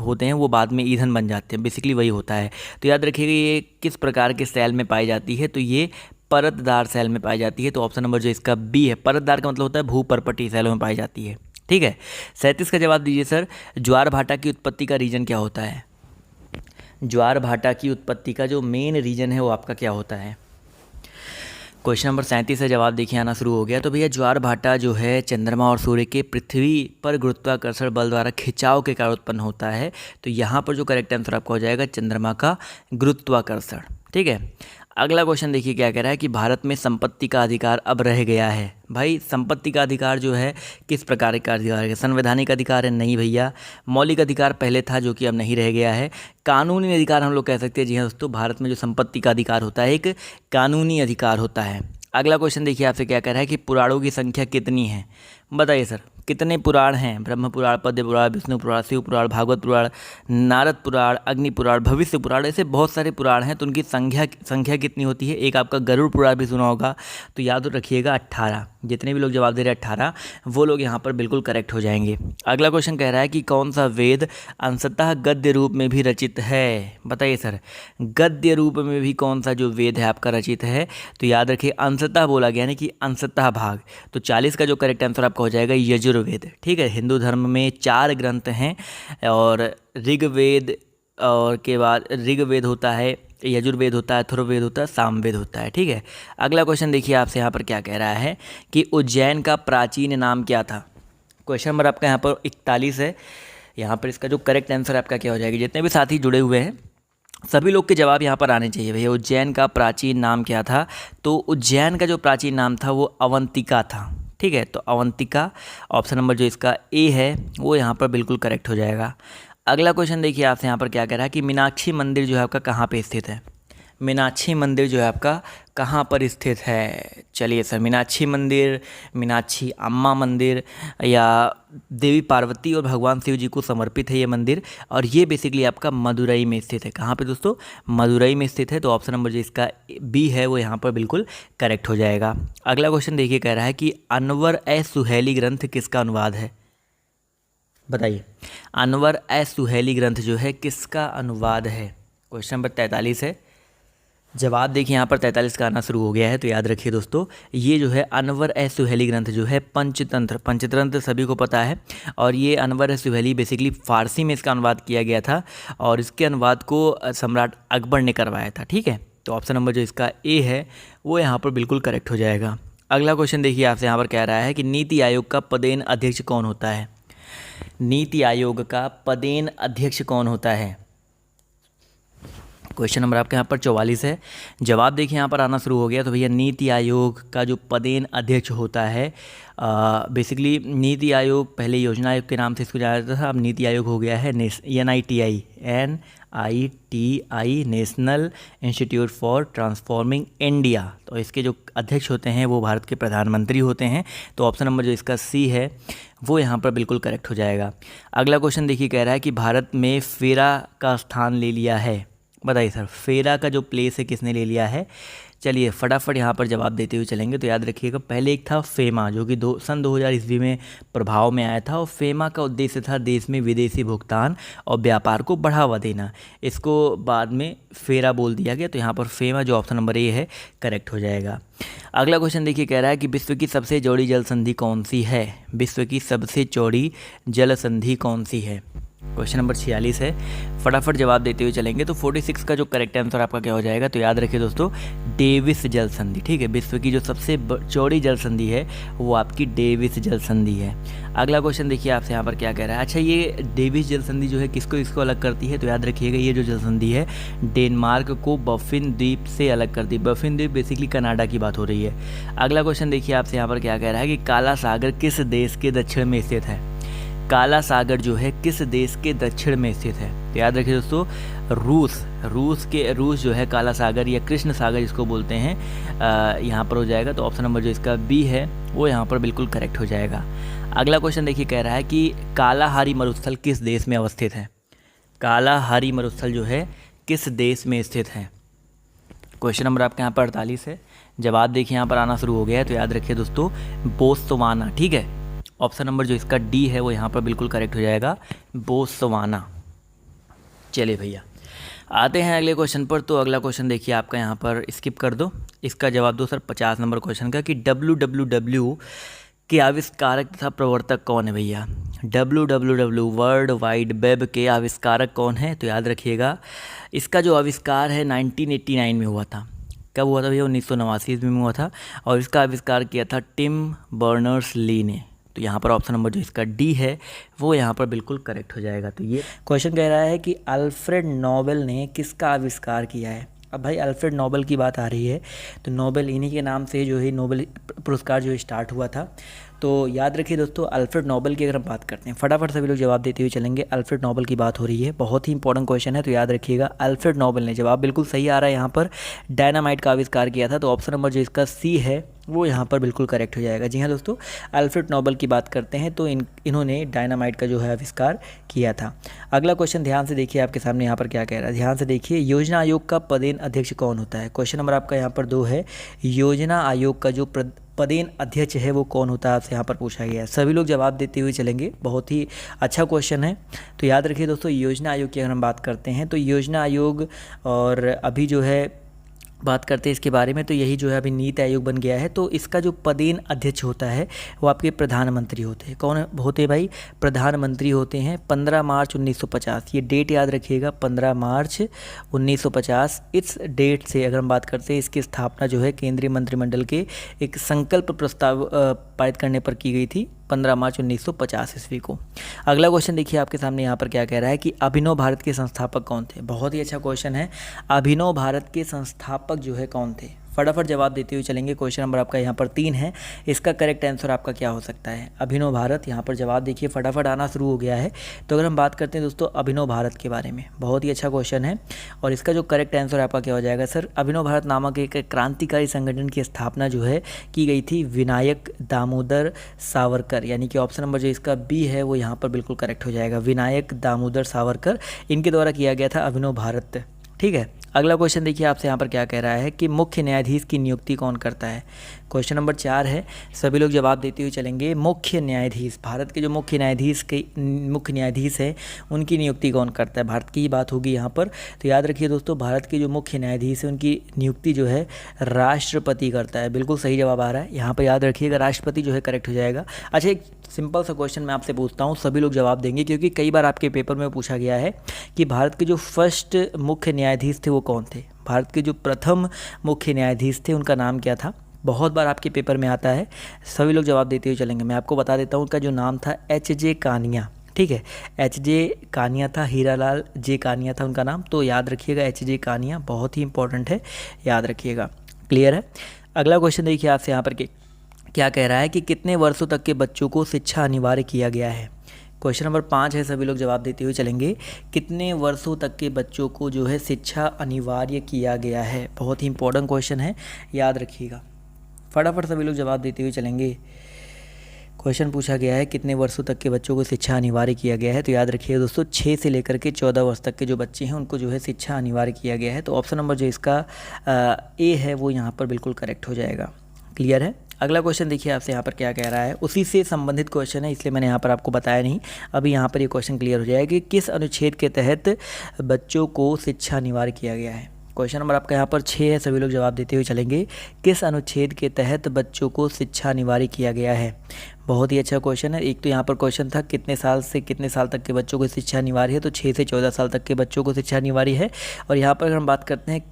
होते हैं वो बाद में ईंधन बन जाते हैं, बेसिकली वही होता है। तो याद रखिएगा ये किस प्रकार के सेल में पाई जाती है, तो ये परतदार सेल में पाई जाती है। तो ऑप्शन नंबर जो इसका बी है, परतदार का मतलब होता है भूपर्पटीय सेलों में पाई जाती है। ठीक है, 37 का जवाब दीजिए सर, ज्वार भाटा की उत्पत्ति का रीजन क्या होता है। ज्वार भाटा की उत्पत्ति का जो मेन रीजन है वो आपका क्या होता है। क्वेश्चन नंबर 37 से जवाब देखिए आना शुरू हो गया। तो भैया ज्वार भाटा जो है चंद्रमा और सूर्य के पृथ्वी पर गुरुत्वाकर्षण बल द्वारा खिंचाव के कारण उत्पन्न होता है। तो यहाँ पर जो करेक्ट आंसर आपका हो जाएगा चंद्रमा का गुरुत्वाकर्षण। ठीक है, अगला क्वेश्चन देखिए क्या कह रहा है कि भारत में संपत्ति का अधिकार अब रह गया है। भाई संपत्ति का अधिकार जो है किस प्रकार का अधिकार है, संवैधानिक अधिकार है, नहीं भैया। मौलिक अधिकार पहले था जो कि अब नहीं रह गया है। कानूनी अधिकार हम लोग कह सकते हैं। जी हाँ दोस्तों, भारत में जो संपत्ति का अधिकार होता है एक कानूनी अधिकार होता है। अगला क्वेश्चन देखिए आपसे क्या कह रहा है कि पुराणों की संख्या कितनी है, बताइए सर, कितने पुराण हैं। ब्रह्म पुराण, पद्म पुराण, विष्णु पुराण, शिव पुराण, भागवत पुराण, नारद पुराण, अग्नि पुराण, भविष्य पुराण, ऐसे बहुत सारे पुराण हैं। तो उनकी संख्या कितनी होती है। एक आपका गरुड़ पुराण भी सुना होगा, तो याद रखिएगा 18। जितने भी लोग जवाब दे रहे हैं 18, वो लोग यहाँ पर बिल्कुल करेक्ट हो जाएंगे। अगला क्वेश्चन कह रहा है कि कौन सा वेद अंशतः गद्य रूप में भी रचित है। बताइए सर, गद्य रूप में भी कौन सा जो वेद है आपका रचित है। तो याद रखिए अंशतः बोला गया, यानी कि अंशतः भाग। तो 40 का जो करेक्ट आंसर आपका हो जाएगा यजुर्वेद। ठीक है, हिंदू धर्म में 4 ग्रंथ हैं और ऋग्वेद और के बाद ऋग्वेद होता है, यजुर्वेद होता है, अथर्ववेद होता है, सामवेद होता है। ठीक है, अगला क्वेश्चन देखिए आपसे यहाँ पर क्या कह रहा है कि उज्जैन का प्राचीन नाम क्या था। क्वेश्चन नंबर आपका यहाँ पर 41 है। यहाँ पर इसका जो करेक्ट आंसर आपका क्या हो जाएगा। जितने भी साथी जुड़े हुए हैं सभी लोग के जवाब यहाँ पर आने चाहिए। भैया उज्जैन का प्राचीन नाम क्या था। तो उज्जैन का जो प्राचीन नाम था वो अवंतिका था। ठीक है, तो अवंतिका, ऑप्शन नंबर जो इसका ए है वो यहाँ पर बिल्कुल करेक्ट हो जाएगा। अगला क्वेश्चन देखिए आपसे यहाँ पर क्या कह रहा है कि मीनाक्षी मंदिर जो है आपका कहाँ पे स्थित है। मीनाक्षी मंदिर जो है आपका कहाँ पर स्थित है? चलिए सर, मीनाक्षी मंदिर, मीनाक्षी अम्मा मंदिर या देवी पार्वती और भगवान शिव जी को समर्पित है ये मंदिर, और ये बेसिकली आपका मदुरई में स्थित है। कहाँ पे दोस्तों? मदुरई में स्थित है। तो ऑप्शन नंबर जो इसका बी है वो यहाँ पर बिल्कुल करेक्ट हो जाएगा। अगला क्वेश्चन देखिए, कह रहा है कि अनवर ए सुहेली ग्रंथ किसका अनुवाद है? बताइए, अनवर ए सुहेली ग्रंथ जो है किसका अनुवाद है? क्वेश्चन नंबर 43 है। जवाब देखिए यहाँ पर 43 का आना शुरू हो गया है। तो याद रखिए दोस्तों, ये जो है अनवर ए सुहेली ग्रंथ जो है पंचतंत्र सभी को पता है, और ये अनवर ए सुहेली बेसिकली फ़ारसी में इसका अनुवाद किया गया था, और इसके अनुवाद को सम्राट अकबर ने करवाया था। ठीक है, तो ऑप्शन नंबर जो इसका ए है वो यहाँ पर बिल्कुल करेक्ट हो जाएगा। अगला क्वेश्चन देखिए, आपसे यहाँ पर कह रहा है कि नीति आयोग का पदेन अध्यक्ष कौन होता है? नीति आयोग का पदेन अध्यक्ष कौन होता है? क्वेश्चन नंबर आपके यहाँ पर 44 है। जवाब देखिए यहाँ पर आना शुरू हो गया। तो भैया नीति आयोग का जो पदेन अध्यक्ष होता है, बेसिकली नीति आयोग पहले योजना आयोग के नाम से इसको जाना जाता था, अब नीति आयोग हो गया है NITI, national institute for transforming India. तो इसके जो अध्यक्ष होते हैं वो भारत के प्रधानमंत्री होते हैं। तो ऑप्शन नंबर जो इसका सी है वो यहाँ पर बिल्कुल करेक्ट हो जाएगा। अगला क्वेश्चन देखिए, कह रहा है कि भारत में फेरा का स्थान ले लिया है। बताइए सर, फेरा का जो प्लेस है किसने ले लिया है? चलिए फटाफट यहाँ पर जवाब देते हुए चलेंगे। तो याद रखिएगा, पहले एक था फेमा जो कि सन 2000 ईस्वी में प्रभाव में आया था, और फेमा का उद्देश्य था देश में विदेशी भुगतान और व्यापार को बढ़ावा देना। इसको बाद में फेरा बोल दिया गया। तो यहाँ पर फेमा जो ऑप्शन नंबर ए है करेक्ट हो जाएगा। अगला क्वेश्चन देखिए, कह रहा है कि विश्व की सबसे चौड़ी जल संधि कौन सी है? विश्व की सबसे चौड़ी जल संधि कौन सी है? क्वेश्चन नंबर 46 है। फटाफट जवाब देते हुए चलेंगे। तो 46 का जो करेक्ट आंसर आपका क्या हो जाएगा? तो याद रखिए दोस्तों, डेविस जल संधि। ठीक है, विश्व की जो सबसे चौड़ी जल संधि है वो आपकी डेविस जल संधि है। अगला क्वेश्चन देखिए, आपसे यहाँ पर क्या कह रहा है। अच्छा, ये डेविस जल संधि जो है किसको अलग करती है? तो याद रखिएगा, ये जो जल संधि है डेनमार्क को बफिन द्वीप से अलग करती है। बफिन द्वीप बेसिकली कनाडा की बात हो रही है। अगला क्वेश्चन देखिए, आपसे यहाँ पर क्या कह रहा है कि काला सागर किस देश के दक्षिण में स्थित है? काला सागर जो है किस देश के दक्षिण में स्थित है? तो याद रखिए दोस्तों, रूस जो है काला सागर या कृष्ण सागर जिसको बोलते हैं, यहाँ पर हो जाएगा। तो ऑप्शन नंबर जो इसका बी है वो यहाँ पर बिल्कुल करेक्ट हो जाएगा। अगला क्वेश्चन देखिए, कह रहा है कि कालाहारी मरुस्थल किस देश में अवस्थित है? कालाहारी मरुस्थल जो है किस देश में स्थित है? क्वेश्चन नंबर आपके यहाँ पर 48 है। जवाब देखिए यहाँ पर आना शुरू हो गया है। तो याद रखिए दोस्तों, बोत्सवाना। ठीक है, ऑप्शन नंबर जो इसका डी है वो यहाँ पर बिल्कुल करेक्ट हो जाएगा, बोत्सवाना। चलिए भैया, आते हैं अगले क्वेश्चन पर। तो अगला क्वेश्चन देखिए आपका यहाँ पर स्किप कर दो, इसका जवाब दो सर 50 नंबर क्वेश्चन का, कि WWW के आविष्कारक तथा प्रवर्तक कौन है भैया? WWW वर्ल्ड वाइड वेब के आविष्कारक कौन है? तो याद रखिएगा, इसका जो आविष्कार है 1989 में हुआ था। कब हुआ था भैया? 1989 ईस्वी में हुआ था, और इसका आविष्कार किया था टिम बर्नर्स-ली ने। तो यहाँ पर ऑप्शन नंबर जो इसका डी है वो यहाँ पर बिल्कुल करेक्ट हो जाएगा। तो ये क्वेश्चन कह रहा है कि अल्फ्रेड नोबेल ने किसका आविष्कार किया है? अब भाई अल्फ्रेड नोबेल की बात आ रही है, तो नोबेल इन्हीं के नाम से जो है नोबेल पुरस्कार जो स्टार्ट हुआ था। तो याद रखिए दोस्तों, अल्फ्रेड नोबेल की अगर हम बात करते हैं, फटाफट सभी लोग जवाब देते हुए चलेंगे। अल्फ्रेड नोबेल की बात हो रही है, बहुत ही इंपॉर्टेंट क्वेश्चन है। तो याद रखिएगा, अल्फ्रेड नोबेल ने, जवाब बिल्कुल सही आ रहा है यहाँ पर, डायनामाइट का आविष्कार किया था। तो ऑप्शन नंबर जो इसका सी है वो यहाँ पर बिल्कुल करेक्ट हो जाएगा। जी हाँ दोस्तों, अल्फ्रेड नोबेल की बात करते हैं तो इन्होंने डायनामाइट का जो है आविष्कार किया था। अगला क्वेश्चन ध्यान से देखिए, आपके सामने यहाँ पर क्या कह रहा है, ध्यान से देखिए। योजना आयोग का पदेन अध्यक्ष कौन होता है? क्वेश्चन नंबर आपका यहाँ पर 2 है। योजना आयोग का जो पदेन अध्यक्ष है वो कौन होता है, आपसे यहाँ पर पूछा गया है। सभी लोग जवाब देते हुए चलेंगे, बहुत ही अच्छा क्वेश्चन है। तो याद रखिए दोस्तों, योजना आयोग की अगर हम बात करते हैं तो योजना आयोग, और अभी जो है बात करते हैं इसके बारे में, तो यही जो है अभी नीति आयोग बन गया है। तो इसका जो पदेन अध्यक्ष होता है वो आपके प्रधानमंत्री होते हैं। कौन होते हैं भाई? प्रधानमंत्री होते हैं। 15 मार्च 1950, ये डेट याद रखिएगा, 15 मार्च 1950। इस डेट से अगर हम बात करते हैं, इसकी स्थापना जो है केंद्रीय मंत्रिमंडल के एक संकल्प प्रस्ताव पारित करने पर की गई थी 15 मार्च 1950 ईस्वी को। अगला क्वेश्चन देखिए आपके सामने यहाँ पर क्या कह रहा है कि अभिनव भारत के संस्थापक कौन थे? बहुत ही अच्छा क्वेश्चन है। अभिनव भारत के संस्थापक जो है कौन थे? फटाफट जवाब देते हुए चलेंगे। क्वेश्चन नंबर आपका यहाँ पर 3 है, इसका करेक्ट आंसर आपका क्या हो सकता है? अभिनव भारत। यहाँ पर जवाब देखिए फटाफट आना शुरू हो गया है। तो अगर हम बात करते हैं दोस्तों अभिनव भारत के बारे में, बहुत ही अच्छा क्वेश्चन है और इसका जो करेक्ट आंसर आपका क्या हो जाएगा सर? अभिनव भारत नामक एक क्रांतिकारी संगठन की स्थापना जो है की गई थी विनायक दामोदर सावरकर, यानी कि ऑप्शन नंबर जो इसका बी है वो यहाँ पर बिल्कुल करेक्ट हो जाएगा। विनायक दामोदर सावरकर, इनके द्वारा किया गया था अभिनव भारत। ठीक है, अगला क्वेश्चन देखिए आपसे यहाँ पर क्या कह रहा है कि मुख्य न्यायाधीश की नियुक्ति कौन करता है? क्वेश्चन नंबर 4 है, सभी लोग जवाब देते हुए चलेंगे। मुख्य न्यायाधीश, भारत के जो मुख्य न्यायाधीश है उनकी नियुक्ति कौन करता है? भारत की ही बात होगी यहाँ पर। तो याद रखिए दोस्तों, भारत के जो मुख्य न्यायाधीश है उनकी नियुक्ति जो है राष्ट्रपति करता है। बिल्कुल सही जवाब आ रहा है यहाँ पर, याद रखिएगा राष्ट्रपति जो है करेक्ट हो जाएगा। अच्छा, एक सिंपल सा क्वेश्चन मैं आपसे पूछता हूँ, सभी लोग जवाब देंगे क्योंकि कई बार आपके पेपर में पूछा गया है कि भारत के जो फर्स्ट मुख्य न्यायाधीश थे वो कौन थे? भारत के जो प्रथम मुख्य न्यायाधीश थे उनका नाम क्या था? बहुत बार आपके पेपर में आता है, सभी लोग जवाब देते हुए चलेंगे। मैं आपको बता देता हूँ, उनका जो नाम था एच.जे. कानिया। ठीक है, एच.जे. कानिया था, हीरालाल जे कानिया था उनका नाम। तो याद रखिएगा एच.जे. कानिया, बहुत ही इंपॉर्टेंट है, याद रखिएगा। क्लियर है? अगला क्वेश्चन देखिए आपसे यहाँ पर क्या कह रहा है कि कितने वर्षों तक के बच्चों को शिक्षा अनिवार्य किया गया है? क्वेश्चन नंबर 5 है, सभी लोग जवाब देते हुए चलेंगे। कितने वर्षों तक के बच्चों को जो है शिक्षा अनिवार्य किया गया है? बहुत ही इंपॉर्टेंट क्वेश्चन है, याद रखिएगा। फटाफट सभी लोग जवाब देते हुए चलेंगे। क्वेश्चन पूछा गया है कितने वर्षों तक के बच्चों को शिक्षा अनिवार्य किया गया है? तो याद रखिएगा दोस्तों 6 से लेकर के 14 वर्ष तक के जो बच्चे हैं उनको जो है शिक्षा अनिवार्य किया गया है। तो ऑप्शन नंबर जो इसका ए है वो यहाँ पर बिल्कुल करेक्ट हो जाएगा। क्लियर है? अगला क्वेश्चन देखिए आपसे यहाँ पर क्या कह रहा है, उसी से संबंधित क्वेश्चन है इसलिए मैंने यहाँ पर आपको बताया नहीं। अभी यहाँ पर ये क्वेश्चन क्लियर हो जाएगा कि किस अनुच्छेद के तहत बच्चों को शिक्षा अनिवार्य किया गया है? क्वेश्चन नंबर आपका यहाँ पर 6 है, सभी लोग जवाब देते हुए चलेंगे। किस अनुच्छेद के तहत बच्चों को शिक्षा अनिवार्य किया गया है? बहुत ही अच्छा क्वेश्चन है। एक तो यहाँ पर क्वेश्चन था कितने साल से कितने साल तक के बच्चों को शिक्षा अनिवार्य है, तो 6 से 14 साल तक के बच्चों को शिक्षा अनिवार्य है। और यहाँ पर अगर हम बात करते हैं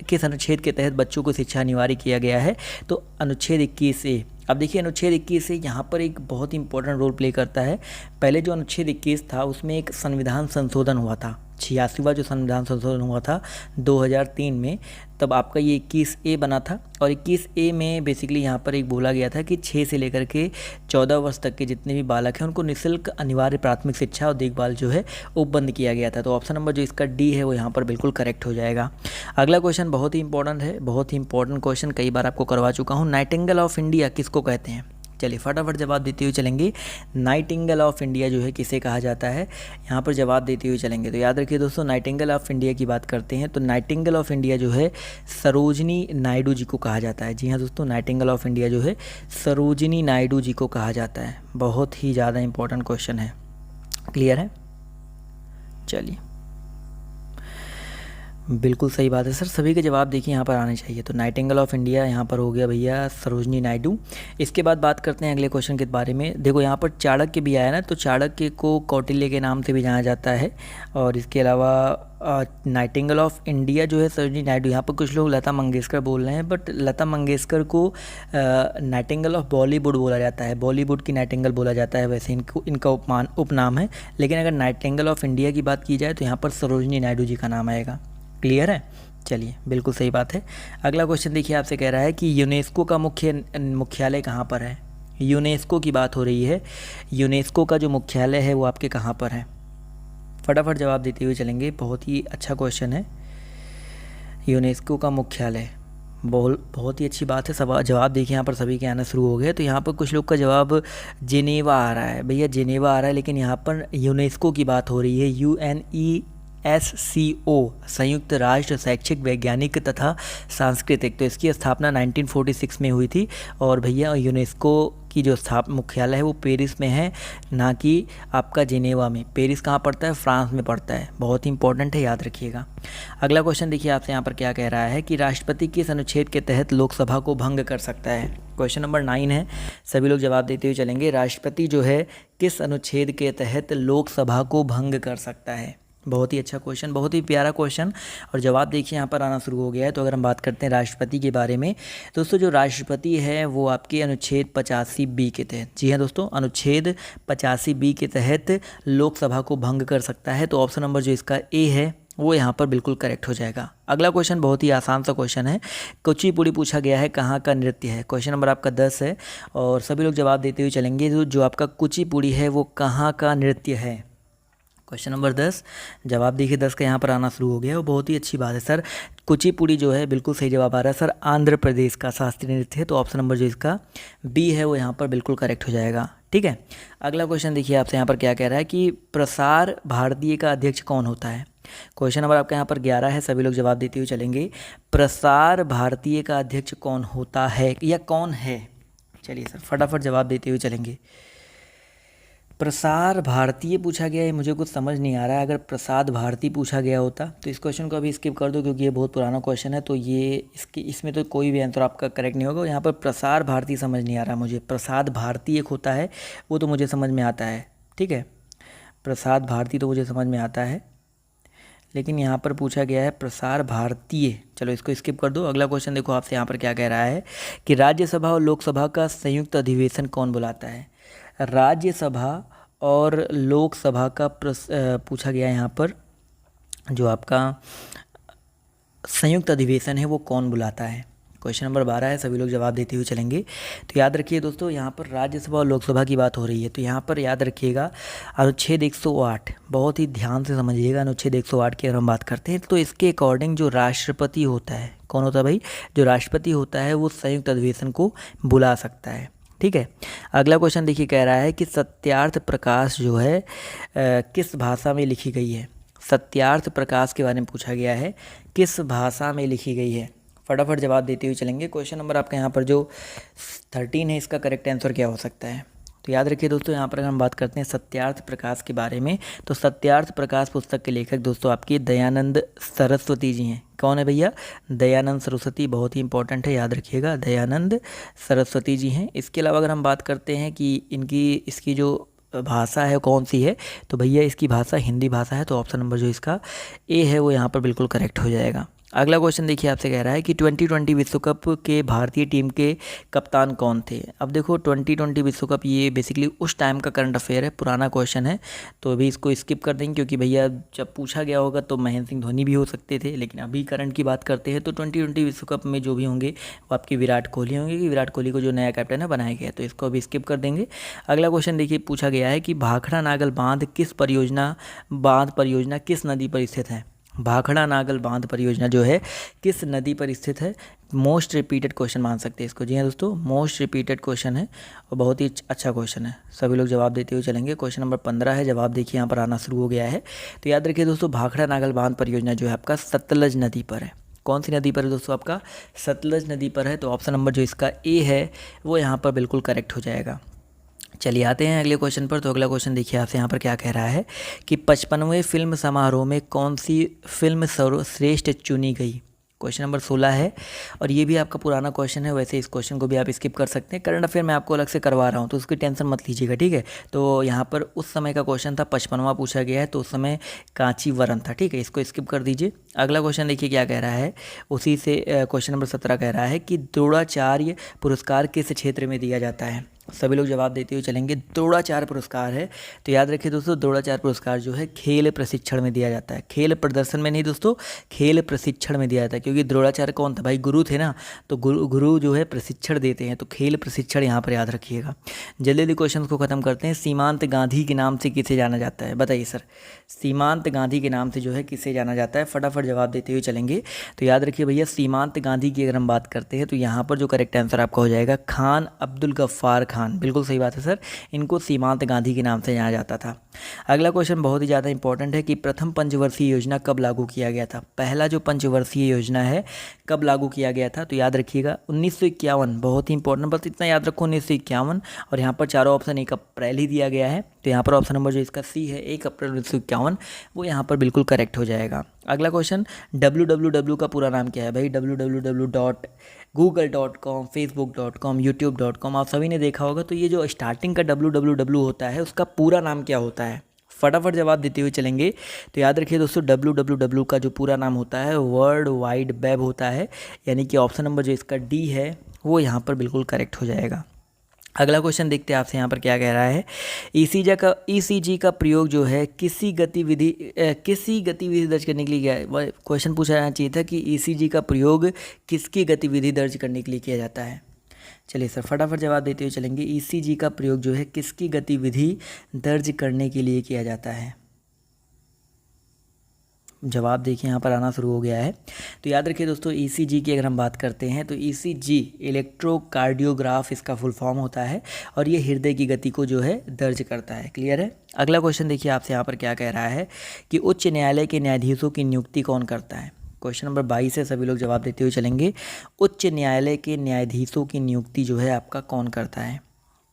किस अनुच्छेद के तहत बच्चों को शिक्षा अनिवार्य किया गया है, तो अनुच्छेद 21A। अब देखिए अनुच्छेद 21 से यहाँ पर एक बहुत ही इंपॉर्टेंट रोल प्ले करता है। पहले जो अनुच्छेद 21 था उसमें एक संविधान संशोधन हुआ था, 86वां जो संविधान संशोधन हुआ था 2003 में, तब आपका ये 21A बना था। और 21A में बेसिकली यहाँ पर एक बोला गया था कि 6 से लेकर के 14 वर्ष तक के जितने भी बालक हैं उनको निःशुल्क अनिवार्य प्राथमिक शिक्षा और देखभाल जो है वो बंद किया गया था। तो ऑप्शन नंबर जो इसका डी है वो यहाँ पर बिल्कुल करेक्ट हो जाएगा। अगला क्वेश्चन बहुत ही इंपॉर्टेंट है, बहुत ही इंपॉर्टेंट क्वेश्चन, कई बार आपको करवा चुका हूँ। नाइटिंगेल ऑफ इंडिया किसको कहते हैं? चलिए फटाफट जवाब देते हुए चलेंगे। नाइटिंगेल ऑफ इंडिया जो है किसे कहा जाता है, यहाँ पर जवाब देते हुए चलेंगे। तो याद रखिए दोस्तों, नाइटिंगेल ऑफ इंडिया की बात करते हैं तो नाइटिंगेल ऑफ इंडिया जो है सरोजनी नायडू जी को कहा जाता है। जी हाँ दोस्तों, नाइटिंगेल ऑफ इंडिया जो है सरोजनी नायडू जी को कहा जाता है। बहुत ही ज़्यादा इंपॉर्टेंट क्वेश्चन है। क्लियर है? चलिए, बिल्कुल सही बात है सर, सभी के जवाब देखिए यहाँ पर आने चाहिए। तो नाइटिंगेल ऑफ इंडिया यहाँ पर हो गया भैया सरोजनी नायडू। इसके बाद बात करते हैं अगले क्वेश्चन के बारे में। देखो यहाँ पर चाणक्य भी आया ना, तो चाणक्य को कौटिल्य के नाम से भी जाना जाता है। और इसके अलावा नाइटिंगेल ऑफ इंडिया जो है सरोजनी नायडू। यहाँ पर कुछ लोग लता मंगेशकर बोल रहे हैं, बट लता मंगेशकर को नाइटिंगेल ऑफ बॉलीवुड बोला जाता है, बॉलीवुड की नाइटिंगेल बोला जाता है, वैसे इनका उपनाम है। लेकिन अगर नाइटिंगेल ऑफ इंडिया की बात की जाए तो यहाँ पर सरोजनी नायडू जी का नाम आएगा। क्लियर है? चलिए, बिल्कुल सही बात है। अगला क्वेश्चन देखिए आपसे कह रहा है कि यूनेस्को का मुख्यालय कहाँ पर है? यूनेस्को की बात हो रही है, यूनेस्को का जो मुख्यालय है वो आपके कहाँ पर है? फटाफट जवाब देते हुए चलेंगे। बहुत ही अच्छा क्वेश्चन है, यूनेस्को का मुख्यालय, बहुत ही अच्छी बात है। सब जवाब देखिए यहाँ पर सभी के आना शुरू हो गए। तो यहाँ पर कुछ लोग का जवाब जिनेवा आ रहा है, भैया जिनेवा आ रहा है, लेकिन यहाँ पर यूनेस्को की बात हो रही है। UNESCO, संयुक्त राष्ट्र शैक्षिक वैज्ञानिक तथा सांस्कृतिक। तो इसकी स्थापना 1946 में हुई थी। और भैया यूनेस्को की जो मुख्यालय है वो पेरिस में है, ना कि आपका जिनेवा में। पेरिस कहाँ पड़ता है? फ्रांस में पड़ता है। बहुत ही इंपॉर्टेंट है, याद रखिएगा। अगला क्वेश्चन देखिए आपसे यहाँ पर क्या कह रहा है कि राष्ट्रपति किस अनुच्छेद के तहत लोकसभा को भंग कर सकता है? क्वेश्चन नंबर 9 है, सभी लोग जवाब देते हुए चलेंगे। राष्ट्रपति जो है किस अनुच्छेद के तहत लोकसभा को भंग कर सकता है? बहुत ही अच्छा क्वेश्चन, बहुत ही प्यारा क्वेश्चन। और जवाब देखिए यहाँ पर आना शुरू हो गया है। तो अगर हम बात करते हैं राष्ट्रपति के बारे में, दोस्तों जो राष्ट्रपति है वो आपके अनुच्छेद 85B के तहत, जी हाँ दोस्तों, अनुच्छेद 85B के तहत लोकसभा को भंग कर सकता है। तो ऑप्शन नंबर जो इसका ए है वो यहाँ पर बिल्कुल करेक्ट हो जाएगा। अगला क्वेश्चन बहुत ही आसान सा क्वेश्चन है। कुचिपुड़ी पूछा गया है कहाँ का नृत्य है। क्वेश्चन नंबर आपका 10 है और सभी लोग जवाब देते हुए चलेंगे। जो आपका कुचिपुड़ी है वो कहाँ का नृत्य है। क्वेश्चन नंबर 10 जवाब देखिए 10 का यहाँ पर आना शुरू हो गया। वो बहुत ही अच्छी बात है सर। कुचिपुड़ी जो है बिल्कुल सही जवाब आ रहा है सर। आंध्र प्रदेश का शास्त्रीय नृत्य है। तो ऑप्शन नंबर जो इसका बी है वो यहाँ पर बिल्कुल करेक्ट हो जाएगा। ठीक है, अगला क्वेश्चन देखिए आपसे यहाँ पर क्या कह रहा है कि प्रसार भारतीय का अध्यक्ष कौन होता है। क्वेश्चन नंबर आपका यहाँ पर 11 है। सभी लोग जवाब देते हुए चलेंगे। प्रसार भारतीय का अध्यक्ष कौन होता है या कौन है। चलिए सर फटाफट जवाब देते हुए चलेंगे। प्रसार भारतीय पूछा गया है, मुझे कुछ समझ नहीं आ रहा है। अगर प्रसाद भारती पूछा गया होता तो इस क्वेश्चन को अभी स्किप कर दो क्योंकि ये बहुत पुराना क्वेश्चन है। तो ये इसमें तो कोई भी आंसर आपका करेक्ट नहीं होगा। यहाँ पर प्रसार भारती समझ नहीं आ रहा मुझे। प्रसाद भारती एक होता है वो तो मुझे समझ में आता है। ठीक है, प्रसाद भारती तो मुझे समझ में आता है, लेकिन यहाँ पर पूछा गया है प्रसार भारतीय। चलो इसको स्किप कर दो। अगला क्वेश्चन देखो आपसे यहाँ पर क्या कह रहा है कि राज्यसभा और लोकसभा का संयुक्त अधिवेशन कौन बुलाता है। राज्यसभा और लोकसभा का पूछा गया है यहाँ पर। जो आपका संयुक्त अधिवेशन है वो कौन बुलाता है। क्वेश्चन नंबर 12 है। सभी लोग जवाब देते हुए चलेंगे। तो याद रखिए दोस्तों, यहाँ पर राज्यसभा और लोकसभा की बात हो रही है। तो यहाँ पर याद रखिएगा अनुच्छेद 108 बहुत ही ध्यान से समझिएगा। अनुच्छेद 108 की अगर हम बात करते हैं तो इसके अकॉर्डिंग जो राष्ट्रपति होता है, कौन होता है भाई, जो राष्ट्रपति होता है वो संयुक्त अधिवेशन को बुला सकता है। ठीक है, अगला क्वेश्चन देखिए कह रहा है कि सत्यार्थ प्रकाश जो है किस भाषा में लिखी गई है। सत्यार्थ प्रकाश के बारे में पूछा गया है, किस भाषा में लिखी गई है। फटाफट जवाब देते हुए चलेंगे। क्वेश्चन नंबर आपका यहाँ पर जो 13 है, इसका करेक्ट आंसर क्या हो सकता है। तो याद रखिए दोस्तों, यहाँ पर अगर हम बात करते हैं सत्यार्थ प्रकाश के बारे में तो सत्यार्थ प्रकाश पुस्तक के लेखक दोस्तों आपकी दयानंद सरस्वती जी हैं। कौन है भैया, दयानंद सरस्वती। बहुत ही इंपॉर्टेंट है, याद रखिएगा, दयानंद सरस्वती जी हैं। इसके अलावा अगर हम बात करते हैं कि इसकी जो भाषा है कौन सी है, तो भैया इसकी भाषा हिंदी भाषा है। तो ऑप्शन नंबर जो इसका ए है वो यहाँ पर बिल्कुल करेक्ट हो जाएगा। अगला क्वेश्चन देखिए आपसे कह रहा है कि 2020 विश्व कप के भारतीय टीम के कप्तान कौन थे। अब देखो 2020 विश्व कप ये बेसिकली उस टाइम का करंट अफेयर है, पुराना क्वेश्चन है, तो अभी इसको स्किप कर देंगे क्योंकि भैया जब पूछा गया होगा तो महेंद्र सिंह धोनी भी हो सकते थे, लेकिन अभी करंट की बात करते हैं तो 2020 विश्व कप में जो भी होंगे वो आपके विराट कोहली होंगे कि विराट कोहली को जो नया कैप्टन है बनाया गया, तो इसको अभी स्किप कर देंगे। अगला क्वेश्चन देखिए पूछा गया है कि भाखड़ा नागल बांध परियोजना किस नदी पर स्थित है। भाखड़ा नागल बांध परियोजना जो है किस नदी पर स्थित है। मोस्ट रिपीटेड क्वेश्चन मान सकते हैं इसको। जी हाँ दोस्तों, मोस्ट रिपीटेड क्वेश्चन है और बहुत ही अच्छा क्वेश्चन है। सभी लोग जवाब देते हुए चलेंगे। क्वेश्चन नंबर 15 है। जवाब देखिए यहाँ पर आना शुरू हो गया है। तो याद रखिए दोस्तों, भाखड़ा नागल बांध परियोजना जो है आपका सतलज नदी पर है। कौन सी नदी पर है दोस्तों, आपका सतलज नदी पर है। तो ऑप्शन नंबर जो इसका ए है वो यहाँ पर बिल्कुल करेक्ट हो जाएगा। चलिए आते हैं अगले क्वेश्चन पर। तो अगला क्वेश्चन देखिए आपसे यहाँ पर क्या कह रहा है कि 55वें फिल्म समारोह में कौन सी फिल्म सर्वश्रेष्ठ चुनी गई। क्वेश्चन नंबर 16 है और ये भी आपका पुराना क्वेश्चन है। वैसे इस क्वेश्चन को भी आप स्किप कर सकते हैं, करंट अफेयर मैं आपको अलग से करवा रहा हूँ तो उसकी टेंशन मत लीजिएगा। ठीक है, तो यहाँ पर उस समय का क्वेश्चन था, 55वां पूछा गया है तो उस समय कांचीवरम था। ठीक है, इसको स्किप कर दीजिए। अगला क्वेश्चन देखिए क्या कह रहा है, उसी से क्वेश्चन नंबर 17 कह रहा है कि द्रोणाचार्य पुरस्कार किस क्षेत्र में दिया जाता है। सभी लोग जवाब देते हुए चलेंगे। द्रोणाचार्य पुरस्कार है तो याद रखिए दोस्तों, द्रोणाचार्य पुरस्कार जो है खेल प्रशिक्षण में दिया जाता है। खेल प्रदर्शन में नहीं दोस्तों, खेल प्रशिक्षण में दिया जाता है, क्योंकि द्रोणाचार्य कौन था भाई, गुरु थे ना, तो गुरु जो है प्रशिक्षण देते हैं, तो खेल प्रशिक्षण यहाँ पर याद रखिएगा। जल्दी जल्दी क्वेश्चन को खत्म करते हैं। सीमांत गांधी के नाम से किसे जाना जाता है, बताइए सर। सीमांत गांधी के नाम से जो है किसे जाना जाता है, फटाफट जवाब देते हुए चलेंगे। तो याद रखिए भैया, सीमांत गांधी की अगर हम बात करते हैं तो यहाँ पर जो करेक्ट आंसर आपका हो जाएगा खान अब्दुल गफ्फार खान। बिल्कुल सही बात है सर, इनको सीमांत गांधी के नाम से जाना जाता था। अगला क्वेश्चन बहुत ही ज़्यादा इंपॉर्टेंट है कि प्रथम पंचवर्षीय योजना कब लागू किया गया था। पहला जो पंचवर्षीय योजना है कब लागू किया गया था, तो याद रखिएगा 1951। बहुत ही इंपॉर्टेंट, बस इतना याद रखो 1951। और यहाँ पर चारों ऑप्शन 1 अप्रैल ही दिया गया है, तो यहाँ पर ऑप्शन नंबर जो इसका सी है 1 अप्रैल 1951 वो यहाँ पर बिल्कुल करेक्ट हो जाएगा। अगला क्वेश्चन, www का पूरा नाम क्या है भाई। www.google.com, facebook.com, youtube.com आप सभी ने देखा होगा। तो ये जो स्टार्टिंग का www होता है उसका पूरा नाम क्या होता है, फटाफट जवाब देते हुए चलेंगे। तो याद रखिए दोस्तों, www का जो पूरा नाम होता है वर्ल्ड वाइड वेब होता है, यानी कि ऑप्शन नंबर जो इसका डी है वो यहाँ पर बिल्कुल करेक्ट हो जाएगा। अगला क्वेश्चन देखते हैं आपसे यहाँ पर क्या कह रहा है। ईसीजी का प्रयोग जो है किसी गतिविधि दर्ज करने के लिए किया है। क्वेश्चन पूछा जाना चाहिए था कि ईसीजी का प्रयोग किसकी गतिविधि दर्ज करने के लिए किया जाता है। चलिए सर फटाफट जवाब देते हुए चलेंगे। ईसीजी का प्रयोग जो है किसकी गतिविधि दर्ज करने के लिए किया जाता है। जवाब देखिए यहाँ पर आना शुरू हो गया है। तो याद रखिए दोस्तों, ईसीजी की अगर हम बात करते हैं तो ईसीजी इलेक्ट्रोकार्डियोग्राफ इसका फुल फॉर्म होता है और ये हृदय की गति को जो है दर्ज करता है। क्लियर है। अगला क्वेश्चन देखिए आपसे यहाँ पर क्या कह रहा है कि उच्च न्यायालय के न्यायाधीशों की नियुक्ति कौन करता है। क्वेश्चन नंबर 22 है, सभी लोग जवाब देते हुए चलेंगे। उच्च न्यायालय के न्यायाधीशों की नियुक्ति जो है आपका कौन करता है।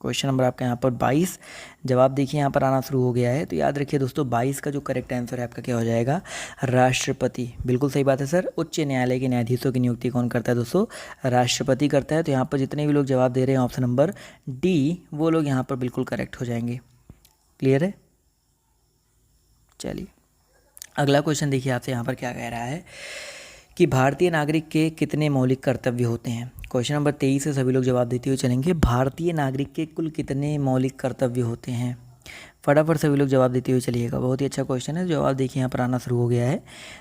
क्वेश्चन नंबर आपका यहाँ पर 22, जवाब देखिए यहाँ पर आना शुरू हो गया है। तो याद रखिए दोस्तों, 22 का जो करेक्ट आंसर है आपका क्या हो जाएगा, राष्ट्रपति। बिल्कुल सही बात है सर। उच्च न्यायालय के न्यायाधीशों की नियुक्ति कौन करता है दोस्तों, राष्ट्रपति करता है। तो यहाँ पर जितने भी लोग जवाब दे रहे हैं ऑप्शन नंबर डी, वो लोग यहाँ पर बिल्कुल करेक्ट हो जाएंगे। क्लियर है। चलिए अगला क्वेश्चन देखिए आपसे यहाँ पर क्या कह रहा है कि भारतीय नागरिक के कितने मौलिक कर्तव्य होते हैं। क्वेश्चन नंबर 23 से सभी लोग जवाब देते हुए चलेंगे। भारतीय नागरिक के कुल कितने मौलिक कर्तव्य होते हैं। फटाफट सभी लोग जवाब देते हुए चलिएगा। बहुत ही अच्छा क्वेश्चन है। जवाब देखिए यहाँ पर आना शुरू हो गया है।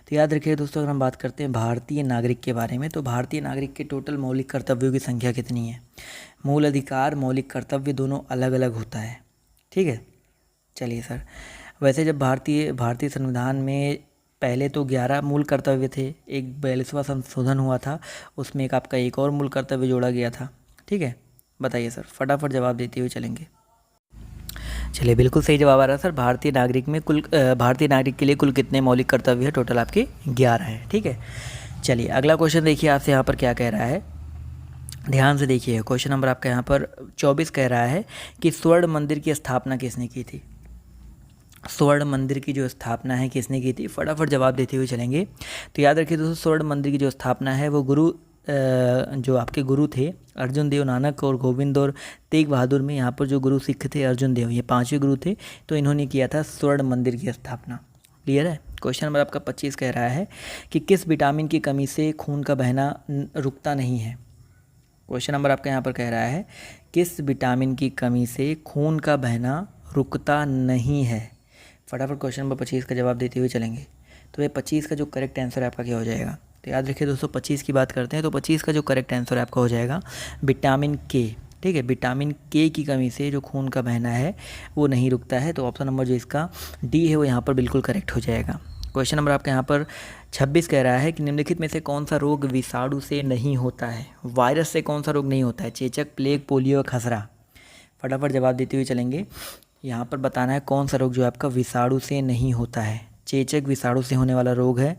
तो याद रखिए दोस्तों, अगर हम बात करते हैं भारतीय नागरिक के बारे में, तो भारतीय नागरिक के टोटल मौलिक कर्तव्यों की संख्या कितनी है। मूल अधिकार, मौलिक कर्तव्य दोनों अलग अलग होता है। ठीक है। चलिए सर, वैसे जब भारतीय संविधान में पहले तो 11 मूल कर्तव्य थे, एक 42वां संशोधन हुआ था, उसमें एक आपका एक और मूल कर्तव्य जोड़ा गया था। ठीक है। बताइए सर, फटाफट जवाब देते हुए चलेंगे। चलिए बिल्कुल सही जवाब आ रहा है सर। भारतीय नागरिक के लिए कुल कितने मौलिक कर्तव्य है, टोटल आपके 11 हैं। ठीक है। चलिए अगला क्वेश्चन देखिए आपसे यहाँ पर क्या कह रहा है, ध्यान से देखिए। क्वेश्चन नंबर आपका यहाँ पर 24 कह रहा है कि स्वर्ण मंदिर की स्थापना किसने की थी। स्वर्ण मंदिर की जो स्थापना है किसने की थी, फटाफट जवाब देते हुए चलेंगे। तो याद रखिए दोस्तों, स्वर्ण मंदिर की जो स्थापना है वो जो आपके गुरु थे अर्जुन देव नानक और गोविंद और तेग बहादुर में, यहाँ पर जो गुरु सिख थे अर्जुन देव, ये 5वें गुरु थे, तो इन्होंने किया था स्वर्ण मंदिर की स्थापना। क्लियर है। क्वेश्चन नंबर आपका 25 कह रहा है कि किस विटामिन की कमी से खून का बहना रुकता नहीं है। क्वेश्चन नंबर आपका यहाँ पर कह रहा है किस विटामिन की कमी से खून का बहना रुकता नहीं है। फटाफट क्वेश्चन नंबर 25 का जवाब देते हुए चलेंगे। तो ये 25 का जो करेक्ट आंसर है आपका क्या हो जाएगा। तो याद रखिए दोस्तों, 25 की बात करते हैं तो 25 का जो करेक्ट आंसर है आपका हो जाएगा विटामिन के। ठीक है। विटामिन के की कमी से जो खून का बहना है वो नहीं रुकता है। तो ऑप्शन नंबर जो इसका डी है वो यहाँ पर बिल्कुल करेक्ट हो जाएगा। क्वेश्चन नंबर आपका यहाँ पर 26 कह रहा है कि निम्नलिखित में से कौन सा रोग विषाणु से नहीं होता है। वायरस से कौन सा रोग नहीं होता है, चेचक, प्लेग, पोलियो, खसरा। फटाफट जवाब देते हुए चलेंगे। यहाँ पर बताना है कौन सा रोग जो आपका विषाणु से नहीं होता है। चेचक विषाणु से होने वाला रोग है।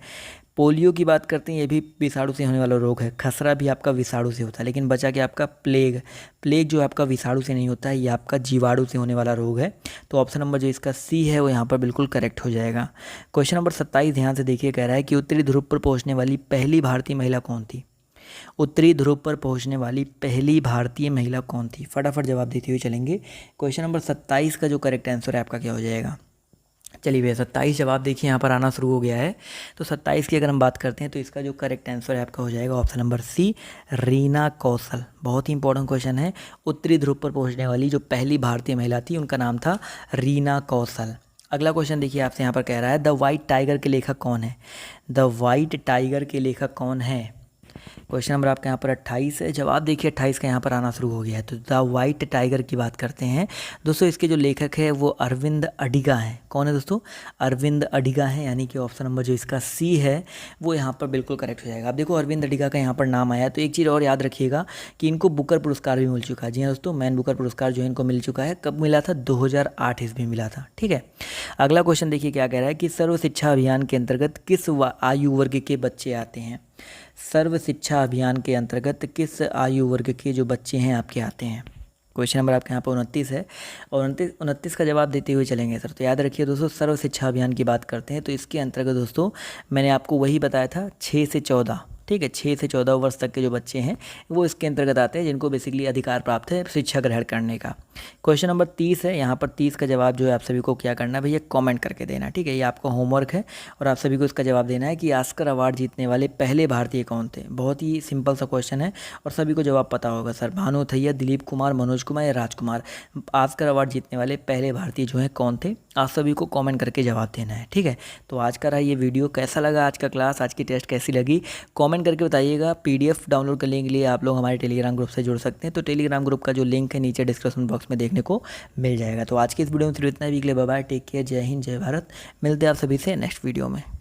पोलियो की बात करते हैं, ये भी विषाणु से होने वाला रोग है। खसरा भी आपका विषाणु से होता है। लेकिन बचा कि आपका प्लेग जो आपका विषाणु से नहीं होता है, ये आपका जीवाणु से होने वाला रोग है। तो ऑप्शन नंबर जो इसका सी है वो यहाँ पर बिल्कुल करेक्ट हो जाएगा। क्वेश्चन नंबर 27 ध्यान से देखिए, कह रहा है कि उत्तरी ध्रुव पर पहुँचने वाली पहली भारतीय महिला कौन थी। उत्तरी ध्रुव पर पहुंचने वाली पहली भारतीय महिला कौन थी। फटाफट जवाब देते हुए चलेंगे। क्वेश्चन नंबर 27 का जो करेक्ट आंसर है आपका क्या हो जाएगा। चलिए भैया 27 जवाब देखिए यहाँ पर आना शुरू हो गया है। तो 27 की अगर हम बात करते हैं तो इसका जो करेक्ट आंसर है आपका हो जाएगा ऑप्शन नंबर सी, रीना कौशल। बहुत ही इंपॉर्टेंट क्वेश्चन है। उत्तरी ध्रुव पर पहुँचने वाली जो पहली भारतीय महिला थी उनका नाम था रीना कौशल। अगला क्वेश्चन देखिए आपसे यहाँ पर कह रहा है द वाइट टाइगर के लेखक कौन है। द वाइट टाइगर के लेखक कौन है। क्वेश्चन नंबर आपके यहाँ पर 28 है। जवाब देखिए 28 का यहाँ पर आना शुरू हो गया है। तो द वाइट टाइगर की बात करते हैं दोस्तों। इसके जो लेखक है वो अरविंद अडिगा हैं। कौन है दोस्तों, अरविंद अडिगा हैं। यानी कि ऑप्शन नंबर जो इसका सी है वो यहाँ पर बिल्कुल करेक्ट हो जाएगा। अब देखो अरविंद अडिगा का यहाँ पर नाम आया तो एक चीज़ और याद रखिएगा कि इनको बुकर पुरस्कार भी मिल चुका है। जी हाँ दोस्तों, मैन बुकर पुरस्कार जो इनको मिल चुका है, कब मिला था, 2008 ईस्वी मिला था। ठीक है। अगला क्वेश्चन देखिए क्या कह रहा है कि सर्व शिक्षा अभियान के अंतर्गत किस आयु वर्ग के बच्चे आते हैं। सर्व शिक्षा अभियान के अंतर्गत किस आयु वर्ग के जो बच्चे हैं आपके आते हैं। क्वेश्चन नंबर आपके यहाँ पर 29 है और 29 का जवाब देते हुए चलेंगे सर। तो याद रखिए दोस्तों, सर्व शिक्षा अभियान की बात करते हैं तो इसके अंतर्गत दोस्तों मैंने आपको वही बताया था 6 से 14। ठीक है। 6 से 14 वर्ष तक के जो बच्चे हैं वो इसके अंतर्गत आते हैं, जिनको बेसिकली अधिकार प्राप्त है शिक्षा ग्रहण करने का। क्वेश्चन नंबर 30 है। यहाँ पर 30 का जवाब जो है आप सभी को क्या करना है भैया, कमेंट करके देना, ठीक है। ये आपका होमवर्क है और आप सभी को इसका जवाब देना है कि ऑस्कर अवार्ड जीतने वाले पहले भारतीय कौन थे। बहुत ही सिंपल सा क्वेश्चन है और सभी को जवाब पता होगा सर। भानु अथैया, दिलीप कुमार, मनोज कुमार या राजकुमार, ऑस्कर अवार्ड जीतने वाले पहले भारतीय जो हैं कौन थे, आप सभी को कमेंट करके जवाब देना है, ठीक है। तो आज का रहा ये वीडियो, कैसा लगा आज का क्लास, आज की टेस्ट कैसी लगी, कमेंट करके बताइएगा। पीडीएफ डाउनलोड करने के लिए आप लोग हमारे टेलीग्राम ग्रुप से जुड़ सकते हैं। तो टेलीग्राम ग्रुप का जो लिंक है नीचे डिस्क्रिप्शन बॉक्स में देखने को मिल जाएगा। तो आज की इस वीडियो में सिर्फ इतना ही। बाय बाय, टेक केयर, जय हिंद, जय भारत। मिलते हैं आप सभी से नेक्स्ट वीडियो में।